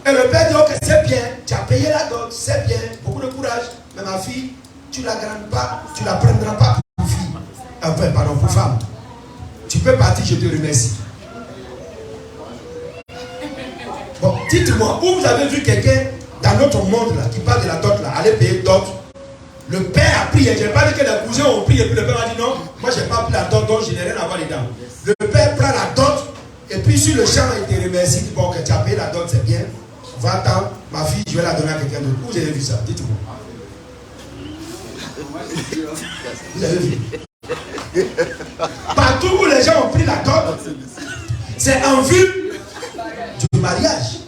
Et le père dit, ok, c'est bien, tu as payé la dot, c'est bien, beaucoup de courage. Mais ma fille, tu ne la grandes pas, tu ne la prendras pas pour fille. Enfin, pardon, pour femme. Tu peux partir, je te remercie. Bon, dites-moi, où vous avez vu quelqu'un dans notre monde là, qui parle de la dot là, aller payer dot? Le père a prié. Je n'ai pas dit que les cousins ont prié et puis le père a dit non, moi je n'ai pas pris la dot, donc je n'ai rien à voir dedans. Le père prend la dot et puis sur le champ il te remercie. Dit bon, que tu as payé la dot, c'est bien. Va-t'en, ma fille, je vais la donner à quelqu'un d'autre. Où vous avez vu ça? Dites-moi. Vous avez vu? Partout où les gens ont pris la dot, c'est en vue du mariage.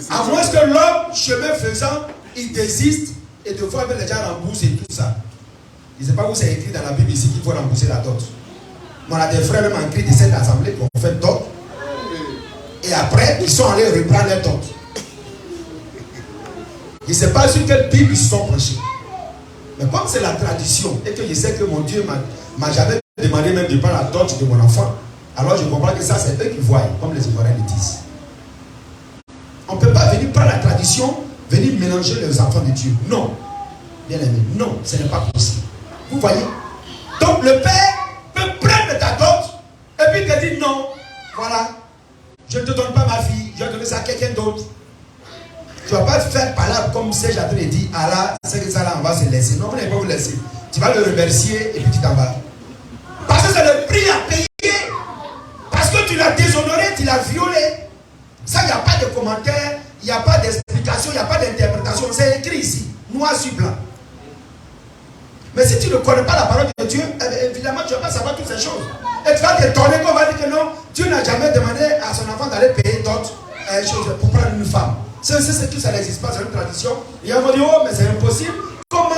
À moins que l'homme, chemin faisant, il désiste et de fois les gens remboursent et tout ça. Je ne sais pas où c'est écrit dans la Bible ici qu'il faut rembourser la dot. On a des frères même en cri de cette assemblée qui ont fait dot. Et après, ils sont allés reprendre leur dot. Je ne sais pas sur quelle Bible ils se sont penchés. Mais comme c'est la tradition et que je sais que mon Dieu m'a jamais demandé même de prendre la dot de mon enfant, alors je comprends que ça c'est eux qui voient, comme les Ivoiriens le disent. On ne peut pas venir prendre la tradition, venir mélanger les enfants de Dieu. Non. Bien aimé, non, ce n'est pas possible. Vous voyez? Donc le père peut prendre ta dot Voilà. Je ne te donne pas ma fille, je vais donner ça à quelqu'un d'autre. Tu ne vas pas te faire parler comme si j'avais dit, ah là, c'est que ça là, on va se laisser. Non, on ne va pas vous laisser. Tu vas le remercier et puis tu t'en vas. Parce que c'est le prix à payer. Parce que tu l'as déshonoré, tu l'as violé. Ça, il n'y a pas de commentaire, il n'y a pas d'explication, il n'y a pas d'interprétation. C'est écrit ici, noir sur blanc. Mais si tu ne connais pas la parole de Dieu, évidemment, tu ne vas pas savoir toutes ces choses. Et tu vas t'étonner qu'on va dire que non, Dieu n'a jamais demandé à son enfant d'aller payer d'autres choses pour prendre une femme. C'est ce que ça n'existe pas, c'est une tradition. Et on va dire, oh, mais c'est impossible. Comment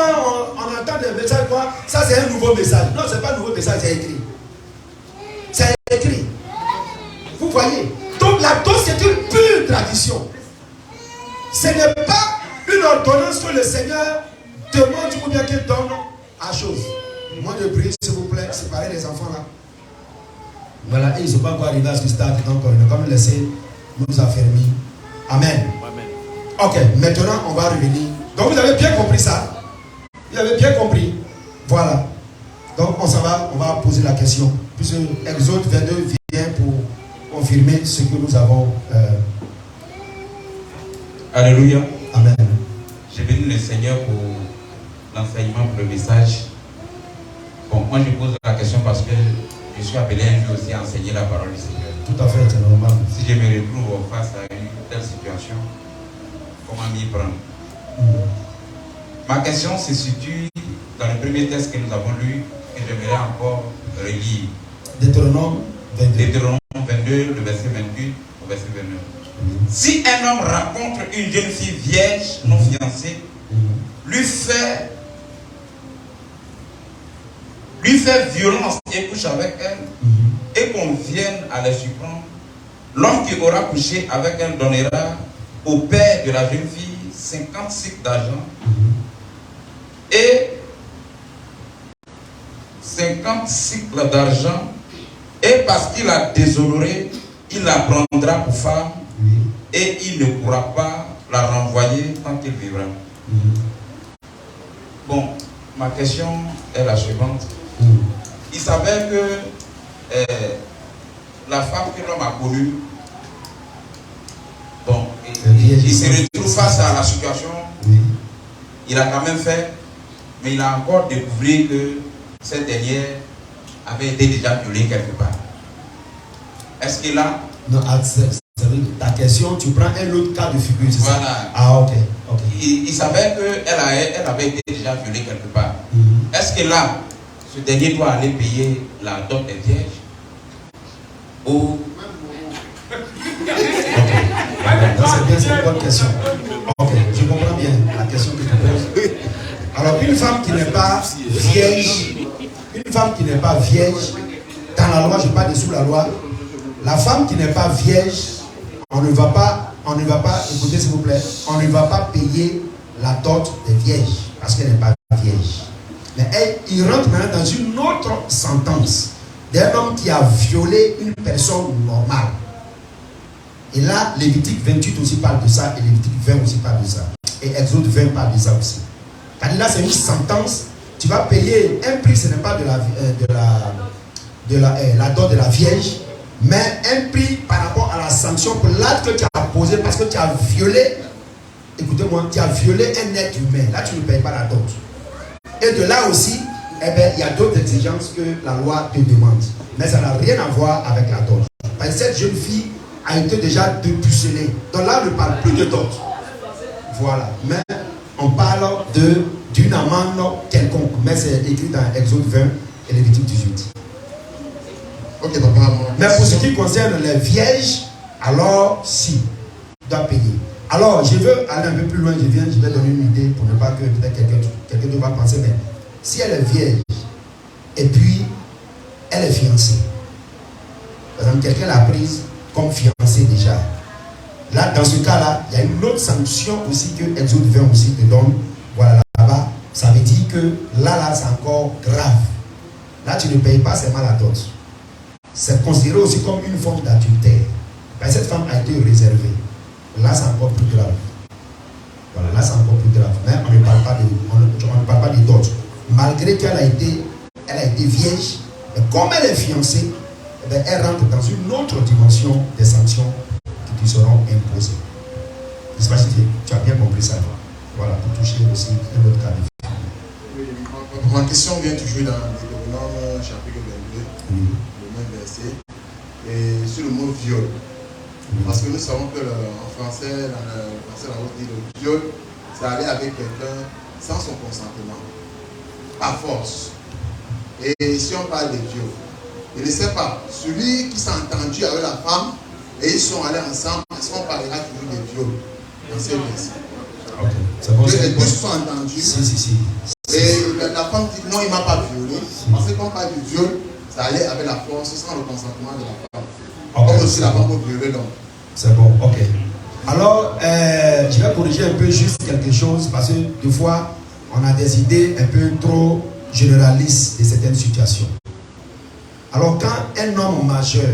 on entend des messages, quoi? Ça, c'est un nouveau message. Non, ce n'est pas un nouveau message, c'est écrit. C'est écrit. Vous voyez? Donc, la dot, c'est une pure tradition. Ce n'est pas une ordonnance que le Seigneur demande ou bien qu'il donne à chose. Moi, de prier, s'il vous plaît, séparez les enfants là. Voilà, et ils ne sont pas encore arrivés à ce stade, donc on va comme laisser nous affermir. Amen. Amen. Ok, maintenant on va revenir. Donc vous avez bien compris ça? Vous avez bien compris? Voilà. Donc on s'en va, on va poser la question. Puisque Exode 22 vient pour confirmer ce que nous avons. Alléluia. Amen. J'ai béni le Seigneur pour l'enseignement, pour le message. Bon, moi je pose la question parce que je suis appelé un jour aussi à enseigner la parole du Seigneur. Tout à fait, c'est normal. Si je me retrouve face à une telle situation, comment m'y prendre? Ma question se situe dans le premier texte que nous avons lu, que j'aimerais encore relire. Deutéronome 22. Deutéronome 22, le verset 28 au verset 29. Si un homme rencontre une jeune fille vierge, non fiancée, lui fait violence et couche avec elle, et qu'on vienne à les surprendre, l'homme qui aura couché avec elle donnera au père de la jeune fille 50 cycles d'argent et 50 cycles d'argent, et parce qu'il a déshonoré, il la prendra pour femme et il ne pourra pas la renvoyer tant qu'il vivra. Bon, ma question est la suivante. Il s'avère que la femme que l'homme a connue, bon, il se retrouve face à la situation. Il a quand même fait, mais il a encore découvert que cette dernière avait été déjà violée quelque part. Est-ce que là... Non, ta question, tu prends un autre cas de figure, c'est voilà. Ça? Ah, ok. Il savait qu'elle avait été déjà violée quelque part. Est-ce que là, ce dernier doit aller payer la dot des vierges? Ou... C'est une bonne question. Ok, je comprends bien la question que tu poses. Alors, une femme qui n'est pas vierge, dans la loi, je parle de sous la loi, la femme qui n'est pas vierge, on ne va pas, écoutez s'il vous plaît, on ne va pas payer la dot des vierges, parce qu'elle n'est pas vierge. Mais il rentre maintenant dans une autre sentence d'un homme qui a violé une personne normale. Et là, Lévitique 28 aussi parle de ça, et Lévitique 20 aussi parle de ça. Et Exode 20 parle de ça aussi. C'est-à-dire là, c'est une sentence, tu vas payer un prix, ce n'est pas la dot de la vierge, mais un prix par rapport à la sanction pour l'acte que tu as posé, parce que tu as violé, écoutez-moi, tu as violé un être humain. Là, tu ne payes pas la dot. Et de là aussi, il y a d'autres exigences que la loi te demande. Mais ça n'a rien à voir avec la dot. Parce que cette jeune fille a été déjà dépucelée. Donc là, on ne parle plus de dot. Voilà. Mais on parle d'une amende quelconque. Mais c'est écrit dans Exode 20 et Lévitique 18. Ok, papa. Mais pour ce qui concerne les vierges, alors si, tu dois payer. Alors, je veux aller un peu plus loin, je vais donner une idée pour ne pas que peut-être quelqu'un va penser, mais si elle est vierge et puis elle est fiancée, par exemple, quelqu'un l'a prise comme fiancée déjà. Là, dans ce cas-là, il y a une autre sanction aussi que Exode 20 aussi te donne. Voilà, là-bas, ça veut dire que là, c'est encore grave. Là, tu ne payes pas seulement la dot. C'est considéré aussi comme une forme d'adultère. Cette femme a été réservée. Là, c'est encore plus grave. Voilà, là, c'est encore plus grave. Mais on ne parle pas de dot. Malgré qu'elle a été vierge, mais comme elle est fiancée, elle rentre dans une autre dimension des sanctions qui te seront imposées. Je ne sais pas si tu as bien compris ça. Voilà, pour toucher aussi un autre cas de figure. Oui, ma question vient toujours dans Deutéronome chapitre 22, le même verset, et sur le mot viol. Parce que nous savons que en français, on dit le viol, c'est aller avec quelqu'un sans son consentement, par force. Et si on parle de viol, je ne sais pas, celui qui s'est entendu avec la femme et ils sont allés ensemble, est-ce qu'on parlera toujours de viol dans ces versets? Okay. C'est bon, les deux se sont entendus. Si. Et la femme dit non, il ne m'a pas violé. Parce que quand on parle de viol, ça allait avec la force sans le consentement de la femme. Okay. Comme aussi la femme peut violer l'homme. C'est bon, ok. Alors, je vais corriger un peu juste quelque chose parce que des fois, on a des idées un peu trop généralistes de certaines situations. Alors, quand un homme majeur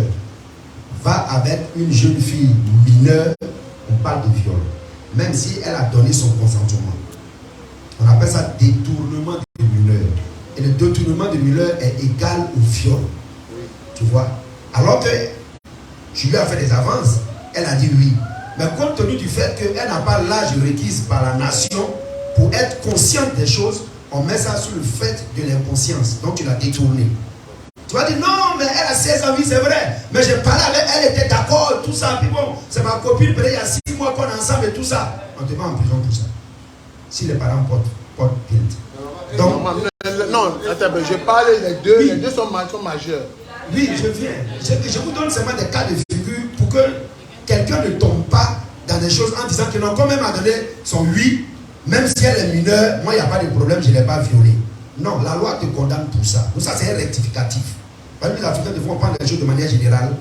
va avec une jeune fille mineure, on parle de viol. Même si elle a donné son consentement. On appelle ça détournement de mineur. Et le détournement de mineur est égal au viol. Tu vois? Alors que je lui ai fait des avances, elle a dit oui. Mais compte tenu du fait qu'elle n'a pas l'âge requis par la nation pour être consciente des choses, on met ça sur le fait de l'inconscience. Donc tu l'as détourné. Tu vas dire non, mais elle a 16 ans, oui, c'est vrai. Mais j'ai parlé avec elle, elle était d'accord, tout ça. Puis bon, c'est ma copine, il y a 6 mois qu'on est ensemble et tout ça. On te met en prison pour ça. Si les parents portent plainte. Donc, non, attends, je parle, les deux sont majeurs. Oui, je viens. Je vous donne seulement des cas de figure pour que quelqu'un ne tombe pas dans des choses en disant que non, quand même à donné son oui, même si elle est mineure, moi il n'y a pas de problème, je ne l'ai pas violée. Non, la loi te condamne pour ça. Donc ça c'est un rectificatif. Par exemple, les Africains devront prendre les choses de manière générale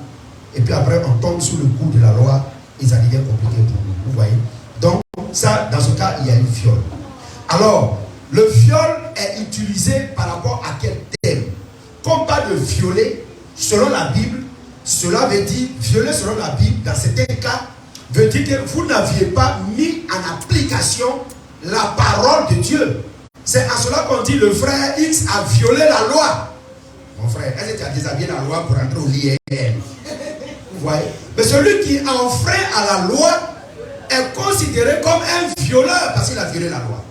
et puis après on tombe sous le coup de la loi et ça devient compliqué pour nous. Vous voyez? Donc ça, dans ce cas, il y a une viol. Alors, le viol est utilisé par rapport à quel thème? Comme pas de violer, selon la Bible, cela veut dire, violer selon la Bible, dans certains cas, veut dire que vous n'aviez pas mis en application la parole de Dieu. C'est à cela qu'on dit le frère X a violé la loi. Mon frère, est-ce que tu as déshabillé la loi pour entrer au lit? Vous voyez? Mais celui qui enfreint à la loi est considéré comme un violeur parce qu'il a violé la loi.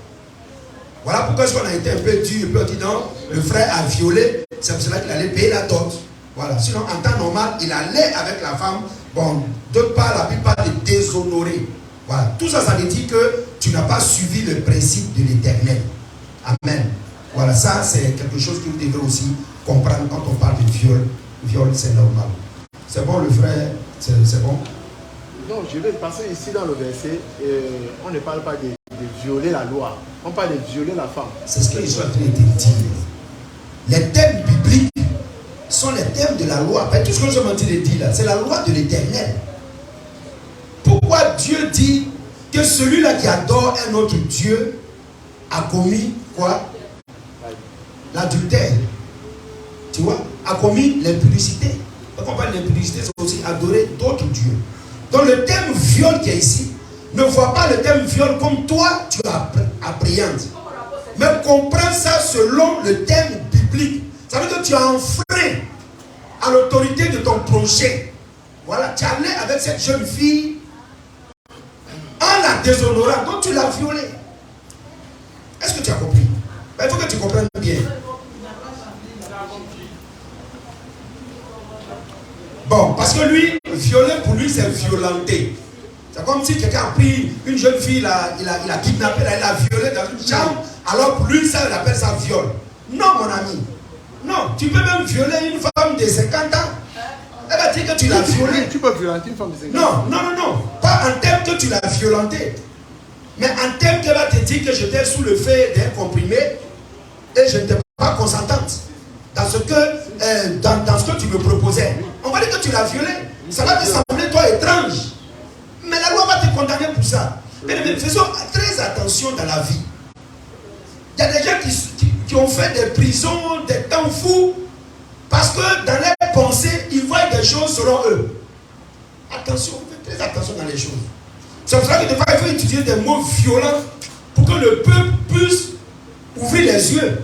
Voilà pourquoi on a été un peu dur, un peu dit non, le frère a violé, c'est pour cela qu'il allait payer la dot. Voilà, sinon en temps normal, il allait avec la femme, bon, d'autre part, la plupart de déshonorer. Voilà, tout ça, ça veut dire que tu n'as pas suivi le principe de l'Éternel. Amen. Voilà, ça c'est quelque chose que vous devez aussi comprendre quand on parle de viol. Viol, c'est normal. C'est bon le frère, c'est bon? Non, je vais passer ici dans le verset, on ne parle pas de violer la loi, on parle de violer la femme. C'est ce que je suis en train de dire. Les thèmes bibliques sont les thèmes de la loi. Tout ce que je suis en train de dire là, c'est la loi de l'Éternel. Pourquoi Dieu dit que celui-là qui adore un autre Dieu a commis quoi? L'adultère. Tu vois? A commis l'impudicité. Quand on parle d'impudicité, c'est aussi adorer d'autres dieux. Donc le thème viol qui est ici, ne vois pas le thème viol comme toi tu appréhendes. Mais comprends ça selon le thème biblique. Ça veut dire que tu as enfreint à l'autorité de ton projet. Voilà, tu allais avec cette jeune fille en la déshonorant, donc tu l'as violée. Est-ce que tu as compris? Il faut que tu comprennes bien. Bon, parce que lui, violer pour lui, c'est violenter. C'est comme si quelqu'un a pris une jeune fille, il a kidnappé, il a violé dans une chambre, alors pour lui, ça, il appelle ça viol. Non, mon ami. Non, tu peux même violer une femme de 50 ans. Elle va dire que tu l'as violée. Tu peux violenter une femme de 50 ans? Non. Pas en termes que tu l'as violentée. Mais en termes qu'elle va te dire que j'étais sous le fait d'un comprimé et je n'étais pas consentante dans ce que tu me proposais. On va dire que tu l'as violée. Ça va te sembler toi étrange. Mais la loi va te condamner pour ça. Mais faisons très attention dans la vie. Il y a des gens qui ont fait des prisons, des temps fous, parce que dans leurs pensées, ils voient des choses selon eux. Attention, faites très attention dans les choses. C'est pour ça que des fois, il faut utiliser des mots violents pour que le peuple puisse ouvrir les yeux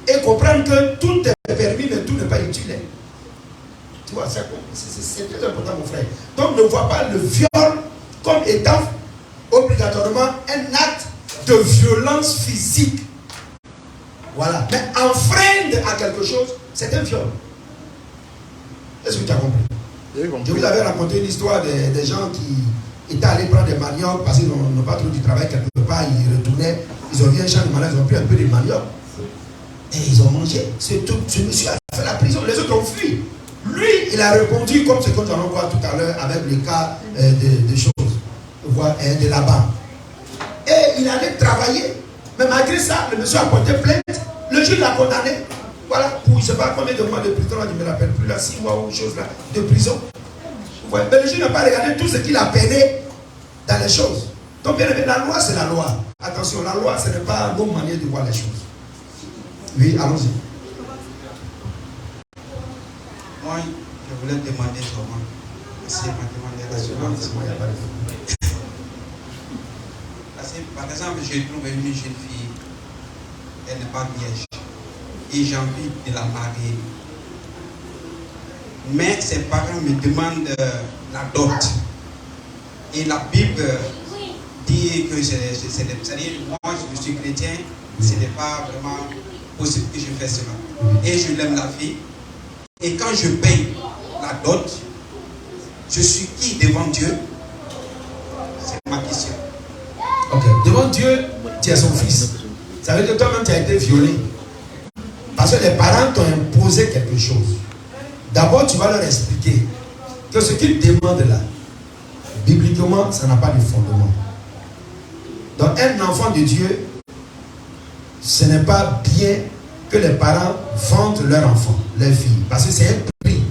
et comprendre que tout est permis, mais tout n'est pas utile. Tu vois, c'est très important, mon frère. Donc ne vois pas le viol comme étant obligatoirement un acte de violence physique. Voilà. Mais enfreindre à quelque chose, c'est un viol. Est-ce que tu as compris? Je vous avais raconté une histoire des gens qui étaient allés prendre des maniocs parce qu'ils n'ont pas trouvé du travail quelque part, ils retournaient, ils ont vu un champ de maniocs, ils ont pris un peu de manioc. Et ils ont mangé. Ce monsieur a fait la prison, les autres ont fui. Lui, il a répondu comme ce que nous allons voir tout à l'heure avec le cas de choses, de Laban. Et il allait travailler. Mais malgré ça, le monsieur a porté plainte. Le juge l'a condamné. Voilà, pour je ne sais pas combien de mois de prison, je ne me rappelle plus, là, 6 mois ou chose là, de prison. Ouais, mais le juge n'a pas regardé tout ce qu'il a peiné dans les choses. Donc, bien évidemment, la loi, c'est la loi. Attention, la loi, ce n'est pas une bonne manière de voir les choses. Oui, allons-y. Moi, je voulais demander seulement. Parce que, par exemple, j'ai trouvé une jeune fille, elle n'est pas vierge, et j'ai envie de la marier. Mais ses parents me demandent la dot. Et la Bible dit que c'est-à-dire, moi je suis chrétien, ce n'est pas vraiment possible que je fasse cela. Et je l'aime la fille. Et quand je paye la dot, je suis qui devant Dieu? C'est ma question. Ok. Devant Dieu, tu es son fils. Ça veut dire que toi-même tu as été violé. Parce que les parents t'ont imposé quelque chose. D'abord, tu vas leur expliquer que ce qu'ils demandent là, bibliquement, ça n'a pas de fondement. Donc, un enfant de Dieu, ce n'est pas bien que les parents vendent leur enfant, leur fille. Parce que c'est un prix.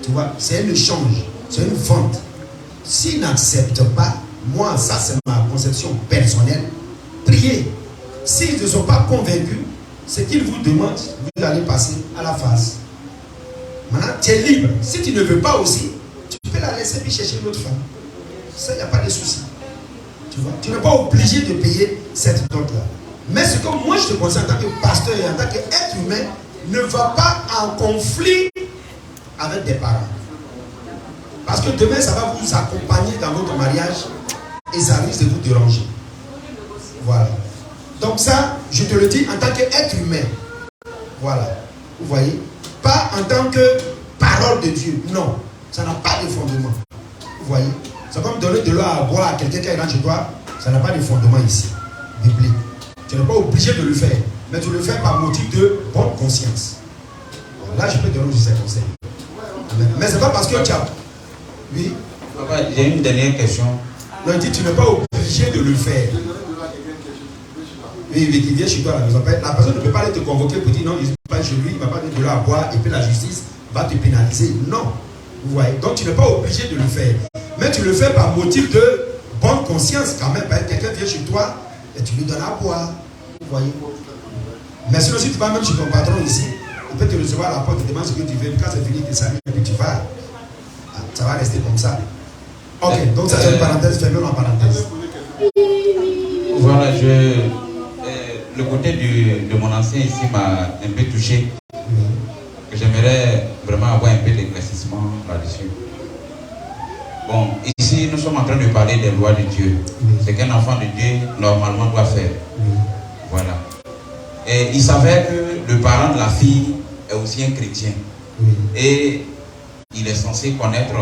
Tu vois, c'est un échange. C'est une vente. S'ils n'acceptent pas, moi, ça c'est ma conception personnelle, priez. S'ils ne sont pas convaincus, ce qu'ils vous demandent, vous allez passer à la phase. Maintenant, tu es libre. Si tu ne veux pas aussi, tu peux la laisser puis chercher une autre femme. Ça, il n'y a pas de souci. Tu vois, tu n'es pas obligé de payer cette dot-là. Mais ce que moi je te conseille en tant que pasteur et en tant qu'être humain, ne va pas en conflit avec des parents. Parce que demain, ça va vous accompagner dans votre mariage et ça risque de vous déranger. Voilà. Donc ça, je te le dis en tant qu'être humain. Voilà. Vous voyez? Pas en tant que parole de Dieu. Non. Ça n'a pas de fondement. Vous voyez? C'est comme donner de l'eau à boire à quelqu'un qui est dans chez toi. Ça n'a pas de fondement ici. Biblique. Tu n'es pas obligé de le faire. Mais tu le fais par motif de bonne conscience. Là, je peux te donner aussi ces conseils. Mais c'est pas parce que tu as... Oui. Papa, j'ai une dernière question. Non, il dit tu n'es pas obligé de le faire. Oui, qui vient chez toi à la maison. La personne ne peut pas aller te convoquer pour dire non, il ne pas chez lui, il ne va pas donner de l'eau à boire et puis la justice va te pénaliser. Non. Vous voyez. Donc tu n'es pas obligé de le faire. Mais tu le fais par motif de bonne conscience quand même. Quelqu'un vient chez toi et tu lui donnes à boire. Vous voyez. Mais sinon, si tu vas même chez ton patron ici, il peut te recevoir à la porte, il te demande ce que tu veux. Quand c'est fini, tu salues et puis tu vas. Ça va rester comme ça. Ok, donc ça c'est une parenthèse, fermons la parenthèse. Voilà, le côté de mon ancien ici m'a un peu touché. Que j'aimerais vraiment avoir un peu d'éclaircissement là-dessus. Bon, ici nous sommes en train de parler des lois de Dieu. C'est qu'un enfant de Dieu normalement doit faire. Voilà. Et il s'avère que le parent de la fille est aussi un chrétien. Et il est censé connaître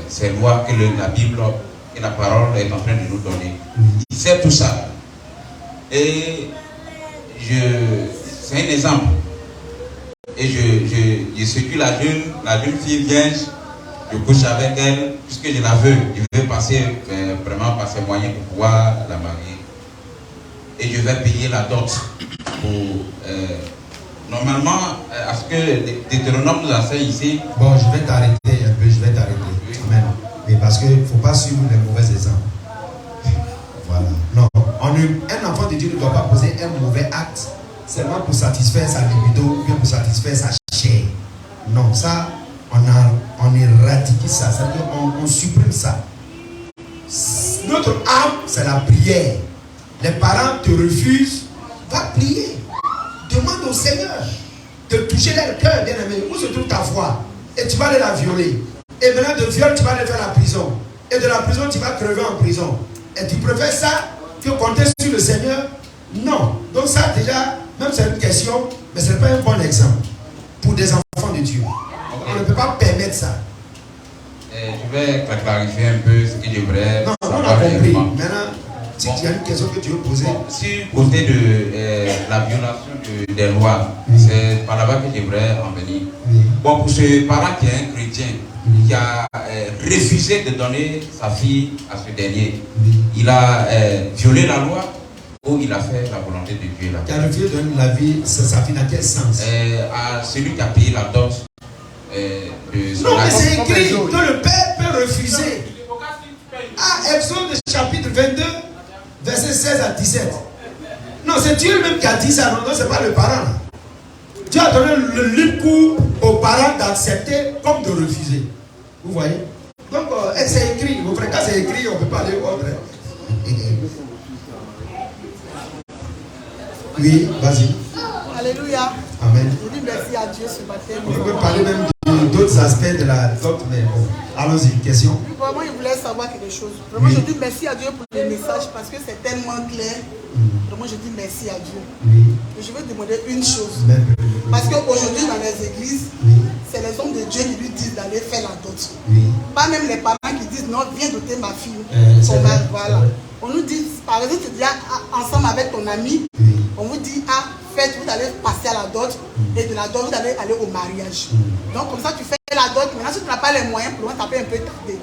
ces lois que la Bible et la parole est en train de nous donner. Il sait tout ça. Et c'est un exemple. Et je séduis la jeune fille vierge, je couche avec elle, puisque je la veux. Je veux passer vraiment par ses moyens pour pouvoir la marier. Et je vais payer la dot pour... normalement, à ce que Deutéronome nous enseigne ici... Bon, je vais t'arrêter un peu, je vais t'arrêter. Amen. Mais parce qu'il ne faut pas suivre les mauvais exemples. Voilà. Non, un enfant de Dieu ne doit pas poser un mauvais acte seulement pour satisfaire sa libido ou bien pour satisfaire sa chair. Non, ça, on éradique ça. C'est-à-dire on supprime ça. Notre âme, c'est la prière. Les parents te refusent, va prier. Demande au Seigneur de toucher leur cœur, bien aimé. Où se trouve ta foi? et tu vas aller la violer. Et maintenant de viol, tu vas aller faire la prison. Et de la prison, tu vas crever en prison. Et tu préfères ça que compter sur le Seigneur? Non. Donc ça déjà, même c'est une question, mais ce n'est pas un bon exemple pour des enfants de Dieu. On ne peut pas permettre ça. Je vais clarifier un peu ce que je voudrais on a compris. Maintenant, si tu as une question que tu veux poser. Si côté de la violation des lois, c'est par là-bas que je voudrais en venir. Bon, pour ce parent qui est un chrétien, qui a refusé de donner sa fille à ce dernier, il a violé la loi ou il a fait la volonté de Dieu là. Qui a refusé de donner la vie, sa fille dans quel sens? À celui qui a payé la dot. Non, mais c'est écrit que le père peut refuser. Ah, Exode chapitre 22, verset 16 à 17. Non, c'est Dieu même qui a dit ça, non, c'est pas le parent. Dieu a donné le libre cours aux parents d'accepter comme de refuser. Vous voyez? Donc, c'est écrit. Vos frères, quand c'est écrit, on ne peut pas aller autre. Oui, vas-y. Alléluia. Amen. Je dis merci à Dieu ce matin. On peut parler même d'autres aspects de la dot, mais bon. Allons-y, question. Vraiment, je voulais savoir quelque chose. Vraiment, je dis merci à Dieu pour le message parce que c'est tellement clair. Vraiment, je dis merci à Dieu. Et je veux demander une chose. Parce qu'aujourd'hui, dans les églises, c'est les hommes de Dieu qui lui disent d'aller faire la dot. Pas même les parents qui disent non, viens doter ma fille. Voilà. On nous dit, par exemple, tu viens ensemble avec ton ami, on vous dit, ah, faites, vous allez passer à la dot, et de la dot, vous allez aller au mariage. Donc, comme ça, tu fais la dot. Maintenant, si tu n'as pas les moyens, pour le moment, ça peut un peu tarder.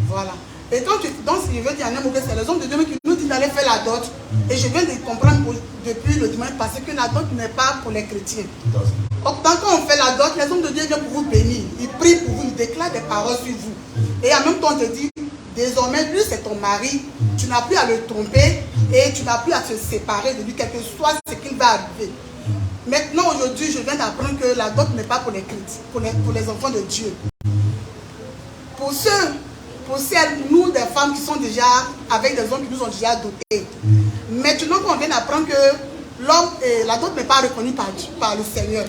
Voilà. Et donc, je veux dire, c'est les hommes de Dieu qui nous disent d'aller faire la dot. Et je viens de comprendre depuis le dimanche passé que la dot n'est pas pour les chrétiens. Donc, tant qu'on fait la dot, les hommes de Dieu viennent pour vous bénir. Ils prient pour vous, ils déclarent des paroles sur vous. Et en même temps, on te dit, désormais, lui, c'est ton mari. Tu n'as plus à le tromper et tu n'as plus à te séparer de lui, quel que soit ce qu'il va arriver. Maintenant, aujourd'hui, je viens d'apprendre que la dot n'est pas pour les chrétiens, pour les enfants de Dieu. Pour celles, nous, des femmes qui sont déjà avec des hommes qui nous ont déjà dotés. Maintenant, on vient d'apprendre que l'homme, la dot n'est pas reconnue par le Seigneur.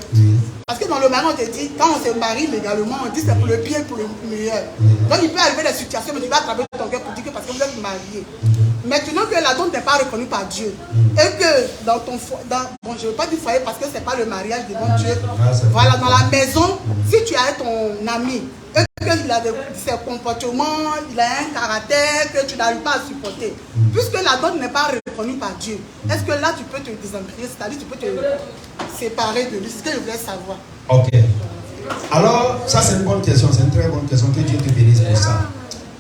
Parce que dans le mariage, on te dit, quand on se marie légalement, on dit c'est pour le bien et pour le meilleur. Donc il peut arriver des situations, mais tu vas travailler ton cœur pour dire que parce que vous êtes mariés. Maintenant que la dot n'est pas reconnue par Dieu, et que dans ton foyer, bon, je ne veux pas dire foyer parce que ce n'est pas le mariage devant Dieu. Voilà, dans la maison, si tu as ton ami, et qu'il a ses comportements, il a un caractère que tu n'arrives pas à supporter, puisque la dot n'est pas reconnue par Dieu, est-ce que là tu peux te désembrouiller, c'est-à-dire tu peux te séparer de lui? C'est ce que je voulais savoir. Ok. Alors, ça c'est une bonne question, c'est une très bonne question, que Dieu te bénisse pour ça.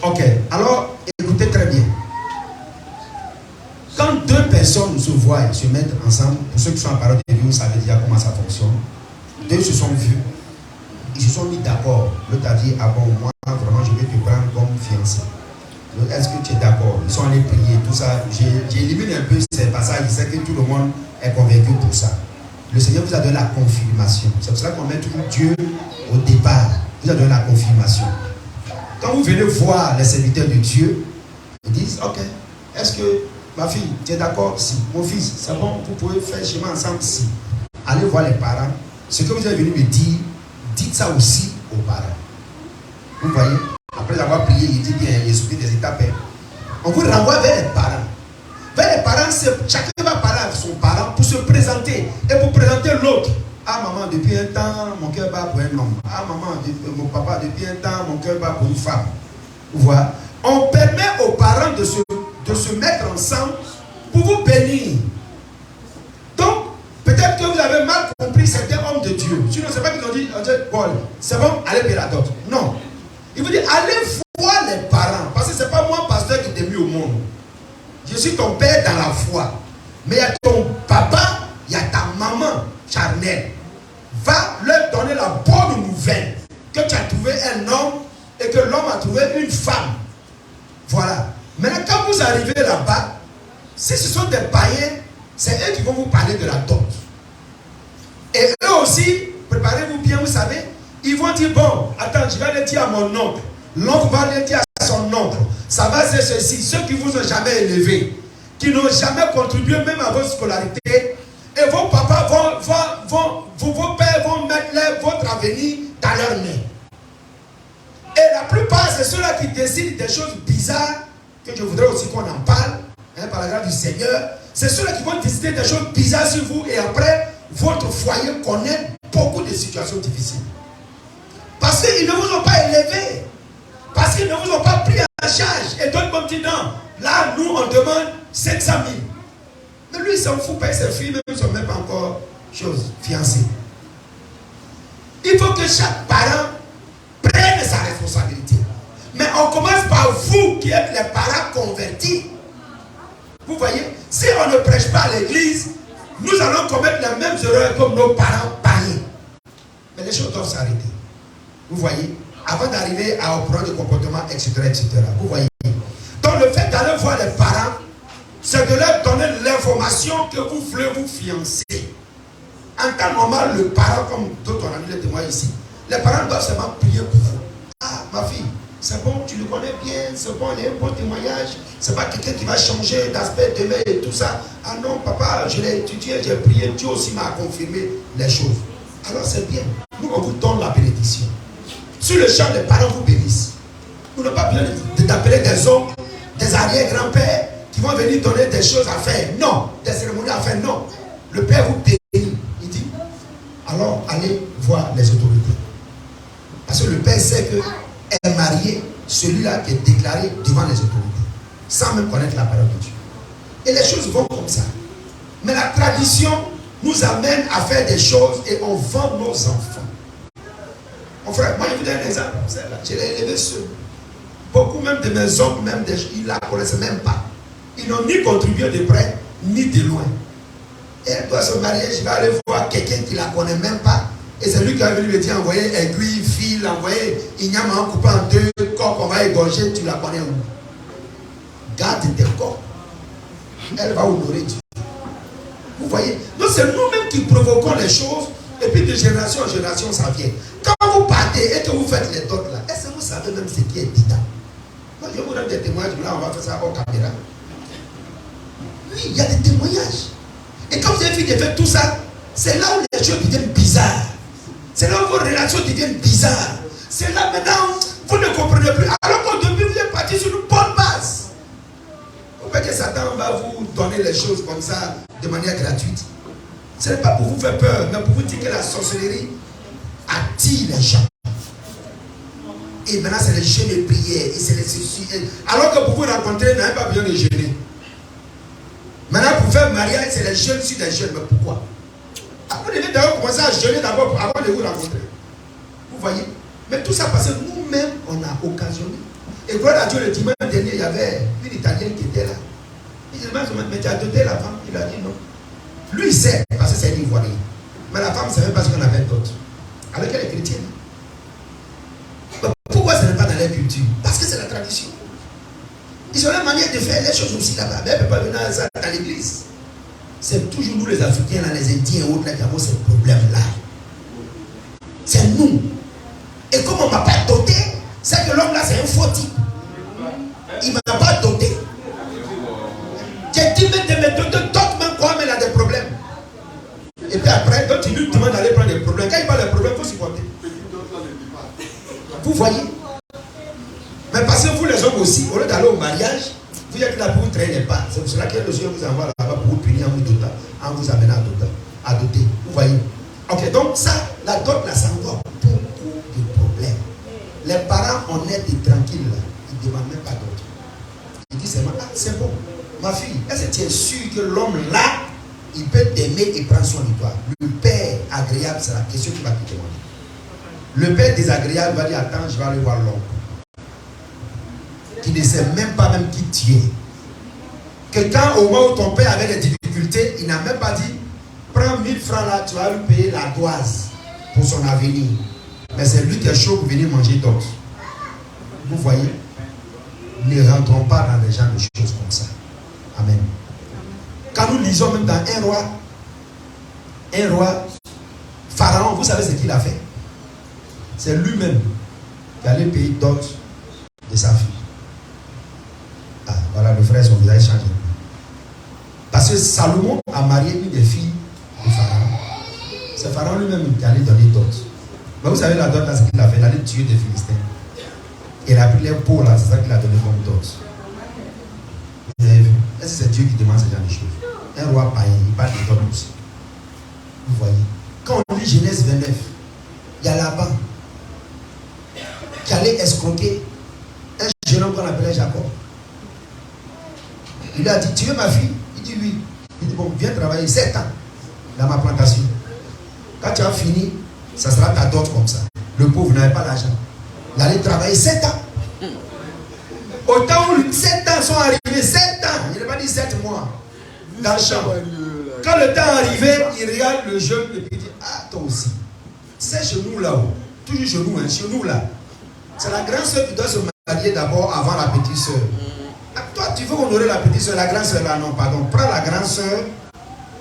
Ok. Alors, écoutez très bien. Quand deux personnes se voient, se mettent ensemble, pour ceux qui sont en parole de Dieu, vous savez déjà comment ça fonctionne. Deux se sont vus, ils se sont mis d'accord. L'autre a dit, ah bon, moi vraiment je vais te prendre comme fiancé. Est-ce que tu es d'accord? Ils sont allés prier, tout ça. J'ai éliminé un peu ces passages, je sais que tout le monde est convaincu pour ça. Le Seigneur vous a donné la confirmation. C'est pour ça qu'on met toujours Dieu au départ. Il vous a donné la confirmation. Quand vous venez voir les serviteurs de Dieu, ils disent, ok, est-ce que ma fille, tu es d'accord? Si. Mon fils, c'est bon, vous pouvez faire chemin ensemble? Si. Allez voir les parents. Ce que vous êtes venu me dire, dites ça aussi aux parents. Vous voyez? Après avoir prié, il dit bien, il explique des étapes. On vous renvoie vers les parents. Vers les parents, chacun va parler à son parent pour se présenter et pour présenter l'autre. Ah maman, depuis un temps, mon cœur bat pour un homme. Ah maman, mon papa, depuis un temps, mon cœur bat pour une femme. Vous voyez? On permet aux parents de se mettre ensemble pour vous bénir. Donc, peut-être que vous avez mal compris certains hommes de Dieu. Sinon, c'est pas qu'ils ont dit, Paul, c'est bon, allez payer la dot. Non. Il vous dit, allez voir les parents. Parce que c'est pas moi, pasteur, qui t'ai mis au monde. Je suis ton père dans la foi. Mais il y a ton papa, il y a ta maman charnelle. Va leur donner la bonne nouvelle que tu as trouvé un homme et que l'homme a trouvé une femme. Voilà. Maintenant, quand vous arrivez là-bas, si ce sont des païens, c'est eux qui vont vous parler de la dot. Et eux aussi, préparez-vous bien, vous savez, ils vont dire, bon, attends, je vais le dire à mon oncle. L'oncle va le dire à son oncle. Ça va ser ceci. Ceux qui vous ont jamais élevé, qui n'ont jamais contribué même à votre scolarité, et vos papas vos pères vont mettre votre avenir dans leurs mains. Et la plupart, c'est ceux-là qui décident des choses bizarres, que je voudrais aussi qu'on en parle, hein, par la grâce du Seigneur. C'est ceux-là qui vont décider des choses bizarres sur vous et après, votre foyer connaît beaucoup de situations difficiles. Parce qu'ils ne vous ont pas élevé. Parce qu'ils ne vous ont pas pris en charge. Et d'autres vont dire non. Là, nous, on demande 500 000. Mais lui, il s'en fout pas. Ses filles, même, ne sont même pas encore fiancées. Il faut que chaque parent prenne sa responsabilité. Mais on commence par vous qui êtes les parents convertis. Vous voyez, si on ne prêche pas à l'église, nous allons commettre les mêmes erreurs comme nos parents païens. Mais les choses doivent s'arrêter. Vous voyez, avant d'arriver à un problème de comportement, etc., etc. Vous voyez. Donc le fait d'aller voir les parents, c'est de leur donner l'information que vous voulez vous fiancer. En temps normal, le parent, comme d'autres on a mis le témoin ici, les parents doivent seulement prier pour vous. Ah, ma fille, c'est bon, tu le connais bien, c'est bon, il y a un bon témoignage. C'est pas quelqu'un qui va changer d'aspect demain et tout ça. Ah non, papa, je l'ai étudié, j'ai prié, Dieu aussi m'a confirmé les choses. Alors c'est bien. Nous, on vous donne la bénédiction. Sur le champ, les parents vous bénissent. Vous n'avez pas besoin d'appeler des hommes, des arrière-grands-pères qui vont venir donner des choses à faire. Non. Des cérémonies à faire. Non. Le père vous bénit. Il dit, alors allez voir les autorités. Parce que le père sait que est marié celui-là qui est déclaré devant les autorités. Sans même connaître la parole de Dieu. Et les choses vont comme ça. Mais la tradition nous amène à faire des choses et on vend nos enfants. Mon frère, moi je vous donne un exemple. Je l'ai élevé seul. Beaucoup même de mes oncles, même ils ne la connaissent même pas. Ils n'ont ni contribué de près, ni de loin. Et elle doit se marier, je vais aller voir quelqu'un qui ne la connaît même pas. Et c'est lui qui a venu me dire, envoyer aiguille, fil, envoyer igname en coupant en deux, corps qu'on va égorger, tu la connais où? Garde tes corps. Elle va honorer Dieu. Vous voyez? Donc c'est nous-mêmes qui provoquons les choses. Et puis de génération en génération, ça vient. Quand vous partez et que vous faites les dots là, est-ce que vous savez même ce qui est évident? Moi, je vous donne des témoignages, là, on va faire ça hors caméra. Oui, il y a des témoignages. Et quand vous avez fini de faire tout ça, c'est là où les choses deviennent bizarres. C'est là où vos relations deviennent bizarres. C'est là maintenant, vous ne comprenez plus. Alors qu'au début, vous êtes parti sur une bonne base. Vous voyez que Satan va vous donner les choses comme ça, de manière gratuite. Ce n'est pas pour vous faire peur, mais pour vous dire que la sorcellerie attire les gens. Et maintenant, c'est les jeûnes et prières, et c'est les ceci. Alors que pour vous rencontrer, vous n'avez pas besoin de jeûner. Maintenant, pour faire mariage, c'est les jeûnes sur les jeûnes. Mais pourquoi? Vous devez d'abord commencer à jeûner d'abord avant de vous rencontrer. Vous voyez? Mais tout ça parce que nous-mêmes, on a occasionné. Et gloire à Dieu, le dimanche dernier, il y avait une Italienne qui était là. Il dit, mais tu as doté la femme? Il a dit non. Lui, il sait, parce que c'est un Ivoirien. Mais la femme ne savait pas ce qu'on avait d'autre. Alors qu'elle est chrétienne. Mais pourquoi ce n'est pas dans leur culture? Parce que c'est la tradition. Ils ont la manière de faire les choses aussi là-bas. Mais elle ne peut pas venir à ça dans l'église. C'est toujours nous les Africains, là, les Indiens et autres là, qui avons ce problème-là. C'est nous. Et comme on ne m'a pas doté, c'est que l'homme là, c'est un faux type. Il ne m'a pas doté. J'ai dit même de me doter, d'autres même quoi, mais il a des problèmes. Et puis après, d'autres, ils lui demandent d'aller prendre des problèmes. Quand il parle des problèmes, il faut supporter. Vous voyez? Mais parce que vous les hommes aussi, au lieu d'aller au mariage, vous êtes là pour vous traîner pas. C'est pour cela que le Seigneur vous envoie là-bas pour vous punir en vous amenant à doter. Vous voyez? Ok, donc ça, la dot là, ça envoie beaucoup de problèmes. Les parents honnêtes et tranquilles là, ils ne demandent même pas d'autre. Ils disent seulement, ah, c'est bon. Ma fille, est-ce que tu es sûr que l'homme là, il peut t'aimer et prendre soin de toi? Le père agréable, c'est la question qu'il va te demander. Le père désagréable va dire, attends, je vais aller voir l'oncle. Qui ne sait même pas même qui tu es. Que quand au moment où ton père avait des difficultés, il n'a même pas dit, prends 1000 francs là, tu vas lui payer la doise pour son avenir. Mais c'est lui qui est chaud pour venir manger d'autres. Vous voyez? Ne rentrons pas dans les genres de choses comme ça. Amen. Quand nous lisons même dans un roi, Pharaon, vous savez ce qu'il a fait? C'est lui-même qui allait payer dot de sa fille. Ah, voilà, le frère, son visage changé. Parce que Salomon a marié une des filles de Pharaon. C'est Pharaon lui-même qui allait donner dot. Mais vous savez la dot, là, ce qu'il a fait, il allait tuer des Philistins. Il a pris les pots là, c'est ça qu'il a donné comme dot. Vous avez vu? Est-ce que c'est Dieu qui demande ce genre de choses? Un roi païen, il parle de dot aussi. Vous voyez? Quand on lit Genèse 29, il y a Laban qui allait escroquer un jeune homme qu'on appelait Jacob. Il lui a dit, tu veux ma fille? Il dit oui. Il dit, bon, viens travailler 7 ans dans ma plantation. Quand tu as fini, ça sera ta dot comme ça. Le pauvre n'avait pas l'argent. Il allait travailler 7 ans. Au temps où 7 ans sont arrivés, 7 ans, il n'a pas dit 7 mois, dans le champ. Quand le temps arrivait, il regarde le jeune et il dit, ah, toi aussi, c'est chez nous là-haut. Toujours chez nous, hein, chez nous là. C'est la grande soeur qui doit se marier d'abord avant la petite soeur. Ah, toi, tu veux honorer la petite soeur, la grande soeur là, non, pardon. Prends la grande soeur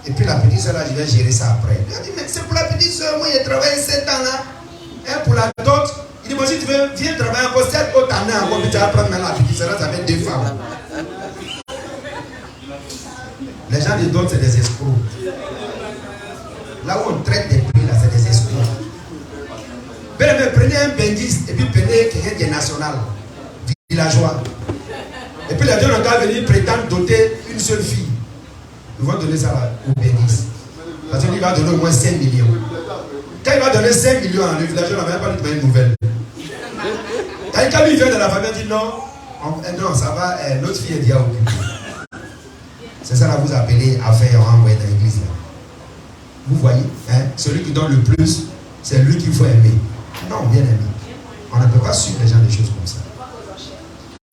et puis la petite soeur là, je vais gérer ça après. Il a dit, mais c'est pour la petite soeur, moi j'ai travaillé 7 ans là. Hein, pour la dot, il dit, moi si tu veux, viens travailler encore 7 autres années encore, puis tu vas prendre maintenant la petite soeur là, ça fait 2 femmes. Les gens de dot, c'est des escrocs. Là où on traite des prix là, c'est des escrocs. Prenez un bendiste et puis prenez quelqu'un qui est national, villageois. Et puis les deux n'ont qu'à venir prétendre doter une seule fille. Ils vont donner ça au bendiste. Parce qu'il va donner au moins 5 millions. Quand il va donner 5 millions, le villageois n'a même pas lui donner une nouvelle. Quand lui vient de la famille, il dit non, non, ça va, l'autre fille est déjà occupée. C'est ça là vous appelez affaire en envoyé dans l'église. Vous voyez, hein, celui qui donne le plus, c'est lui qu'il faut aimer. Non, bien aimé. On ne peut pas suivre les gens des choses comme ça.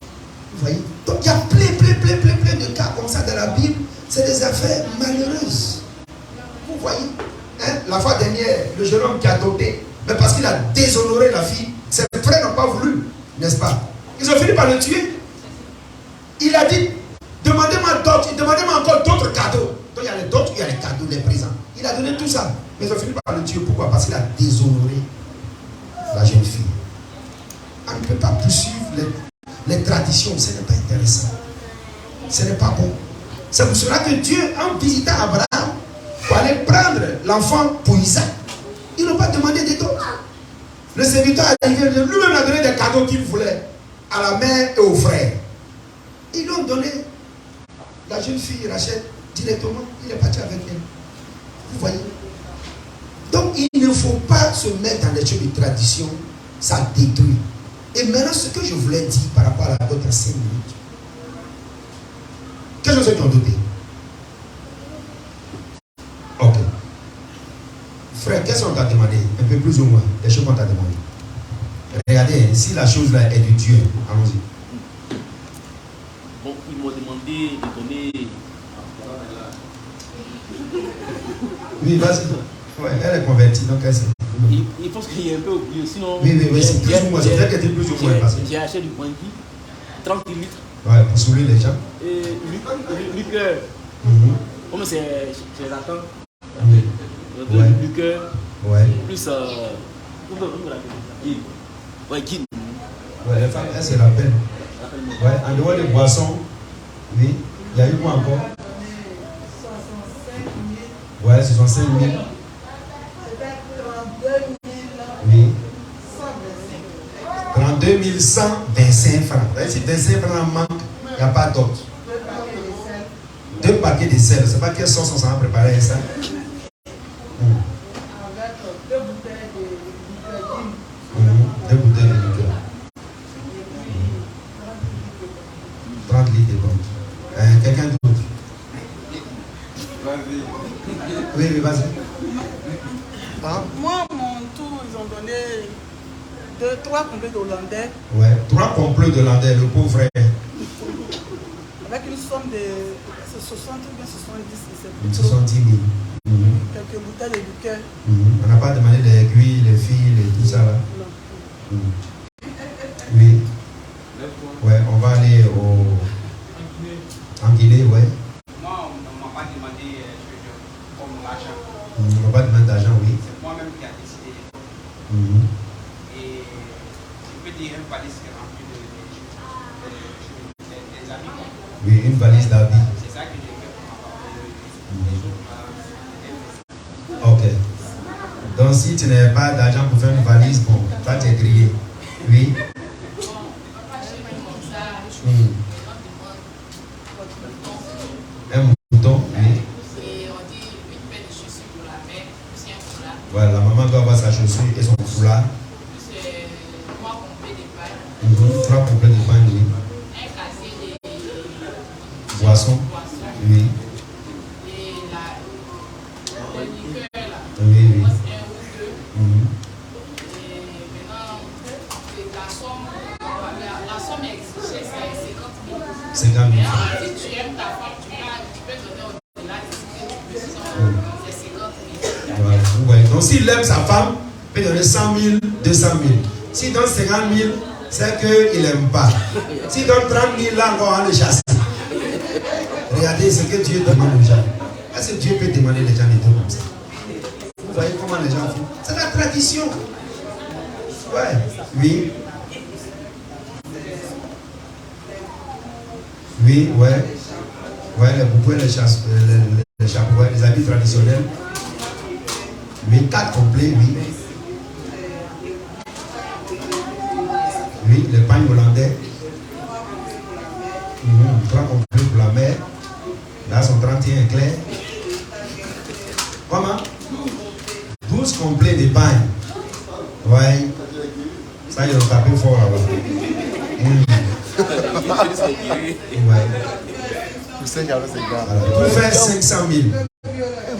Vous voyez? Donc il y a plein de cas comme ça dans la Bible. C'est des affaires malheureuses. Vous voyez? Hein? La fois dernière, le jeune homme qui a doté, mais parce qu'il a déshonoré la fille, ses frères n'ont pas voulu, n'est-ce pas? Ils ont fini par le tuer. Il a dit, demandez-moi encore d'autres cadeaux. Donc il y a les d'autres, il y a les cadeaux, les présents. Il a donné tout ça. Mais ils ont fini par le tuer. Pourquoi? Parce qu'il a déshonoré la jeune fille. On ne peut pas poursuivre les traditions. Ce n'est pas intéressant. Ce n'est pas bon. C'est pour cela que Dieu, en visitant Abraham, pour aller prendre l'enfant pour Isaac, ils n'ont pas demandé des dons. Le serviteur est arrivé, lui-même a donné des cadeaux qu'il voulait à la mère et aux frères. Ils lui ont donné. La jeune fille Rachel directement, il est parti avec elle. Vous voyez? Donc il ne faut pas se mettre dans les choses de tradition, ça détruit. Et maintenant, ce que je voulais dire par rapport à la dot à 5 minutes. Quels sont ceux qui ont doté? Ok. Frère, qu'est-ce qu'on t'a demandé? Un peu plus ou moins, les choses qu'on t'a demandé. Regardez, si la chose là est du Dieu, allons-y. Bon, ils m'ont demandé de donner. Oui, vas-y. Ouais, elle est convertie, donc elle sait. Il pense qu'il y a un peu oublié, sinon. Oui, c'est plus ou moins. C'est vrai qu'elle était plus ou moins passée. J'ai acheté du brandy, 30 litres. Ouais, pour saouler les gens. Et liqueur. Comme c'est latin. Ouais. Liqueur. Ouais. Plus. Ouais, Guine. Ouais, les femmes, elles se rappellent. Ouais, en dehors des boissons, oui, il y a eu quoi encore? Ouais, ce sont 5 000. Oui. 32 125 francs. Si 25 francs manquent, il n'y a pas d'autre. 2 paquets de sel. C'est pas quelle sauce on s'en va préparer ça. 2 bouteilles de liqueur. 30 litres de bon. Quelqu'un d'autre? Oui, vas-y. Moi, mon tour, ils ont donné 3 complets d'Hollandais. Ouais, 3 complets d'Hollandais, le pauvre frère. Avec une somme de 60 ou bien 70, c'est 70 000. Quelques bouteilles de liqueur. On n'a pas demandé les aiguilles, les fils et tout ça là. Non. Oui. Ouais, on va aller en Guinée, ouais. Moi, on ne m'a pas demandé comme l'argent. On ne m'a pas demandé d'argent, oui. C'est moi-même qui a décidé. Et je peux dire une valise qui est remplie des amis. Oui, une valise d'habits. C'est ça que j'ai fait pour ma Ok. Donc si tu n'as pas d'argent pour faire une valise, bon, toi tu es grillé. Oui. Boisson. Oui. Et le liqueur là. Oui, oui. La somme exigée, c'est 50 000. 50 000. Mais si tu aimes ta femme, tu peux donner au-delà de 50 000. Ouais, ouais. Donc s'il aime sa femme, il peut donner 100 000, 200 000. S'il donne 50 000, c'est qu'il n'aime pas. S'il donne 30 000, là encore, on le chasse. Regardez ce que Dieu demande aux gens. Est-ce que Dieu peut demander les gens des trucs comme ça? Vous voyez comment les gens font? C'est la tradition. Ouais. Oui. Oui, ouais. Ouais, les boubouets, les chapeaux, ouais, les habits traditionnels. Oui, 4 complets, oui. Oui, les pagnes hollandais. 3 complets pour la mère. Là, son 31 clair. Comment? 12 complets de pagnes. Ouais. Ça, ils ont tapé fort là-bas. Ouais. Pour faire 500 000.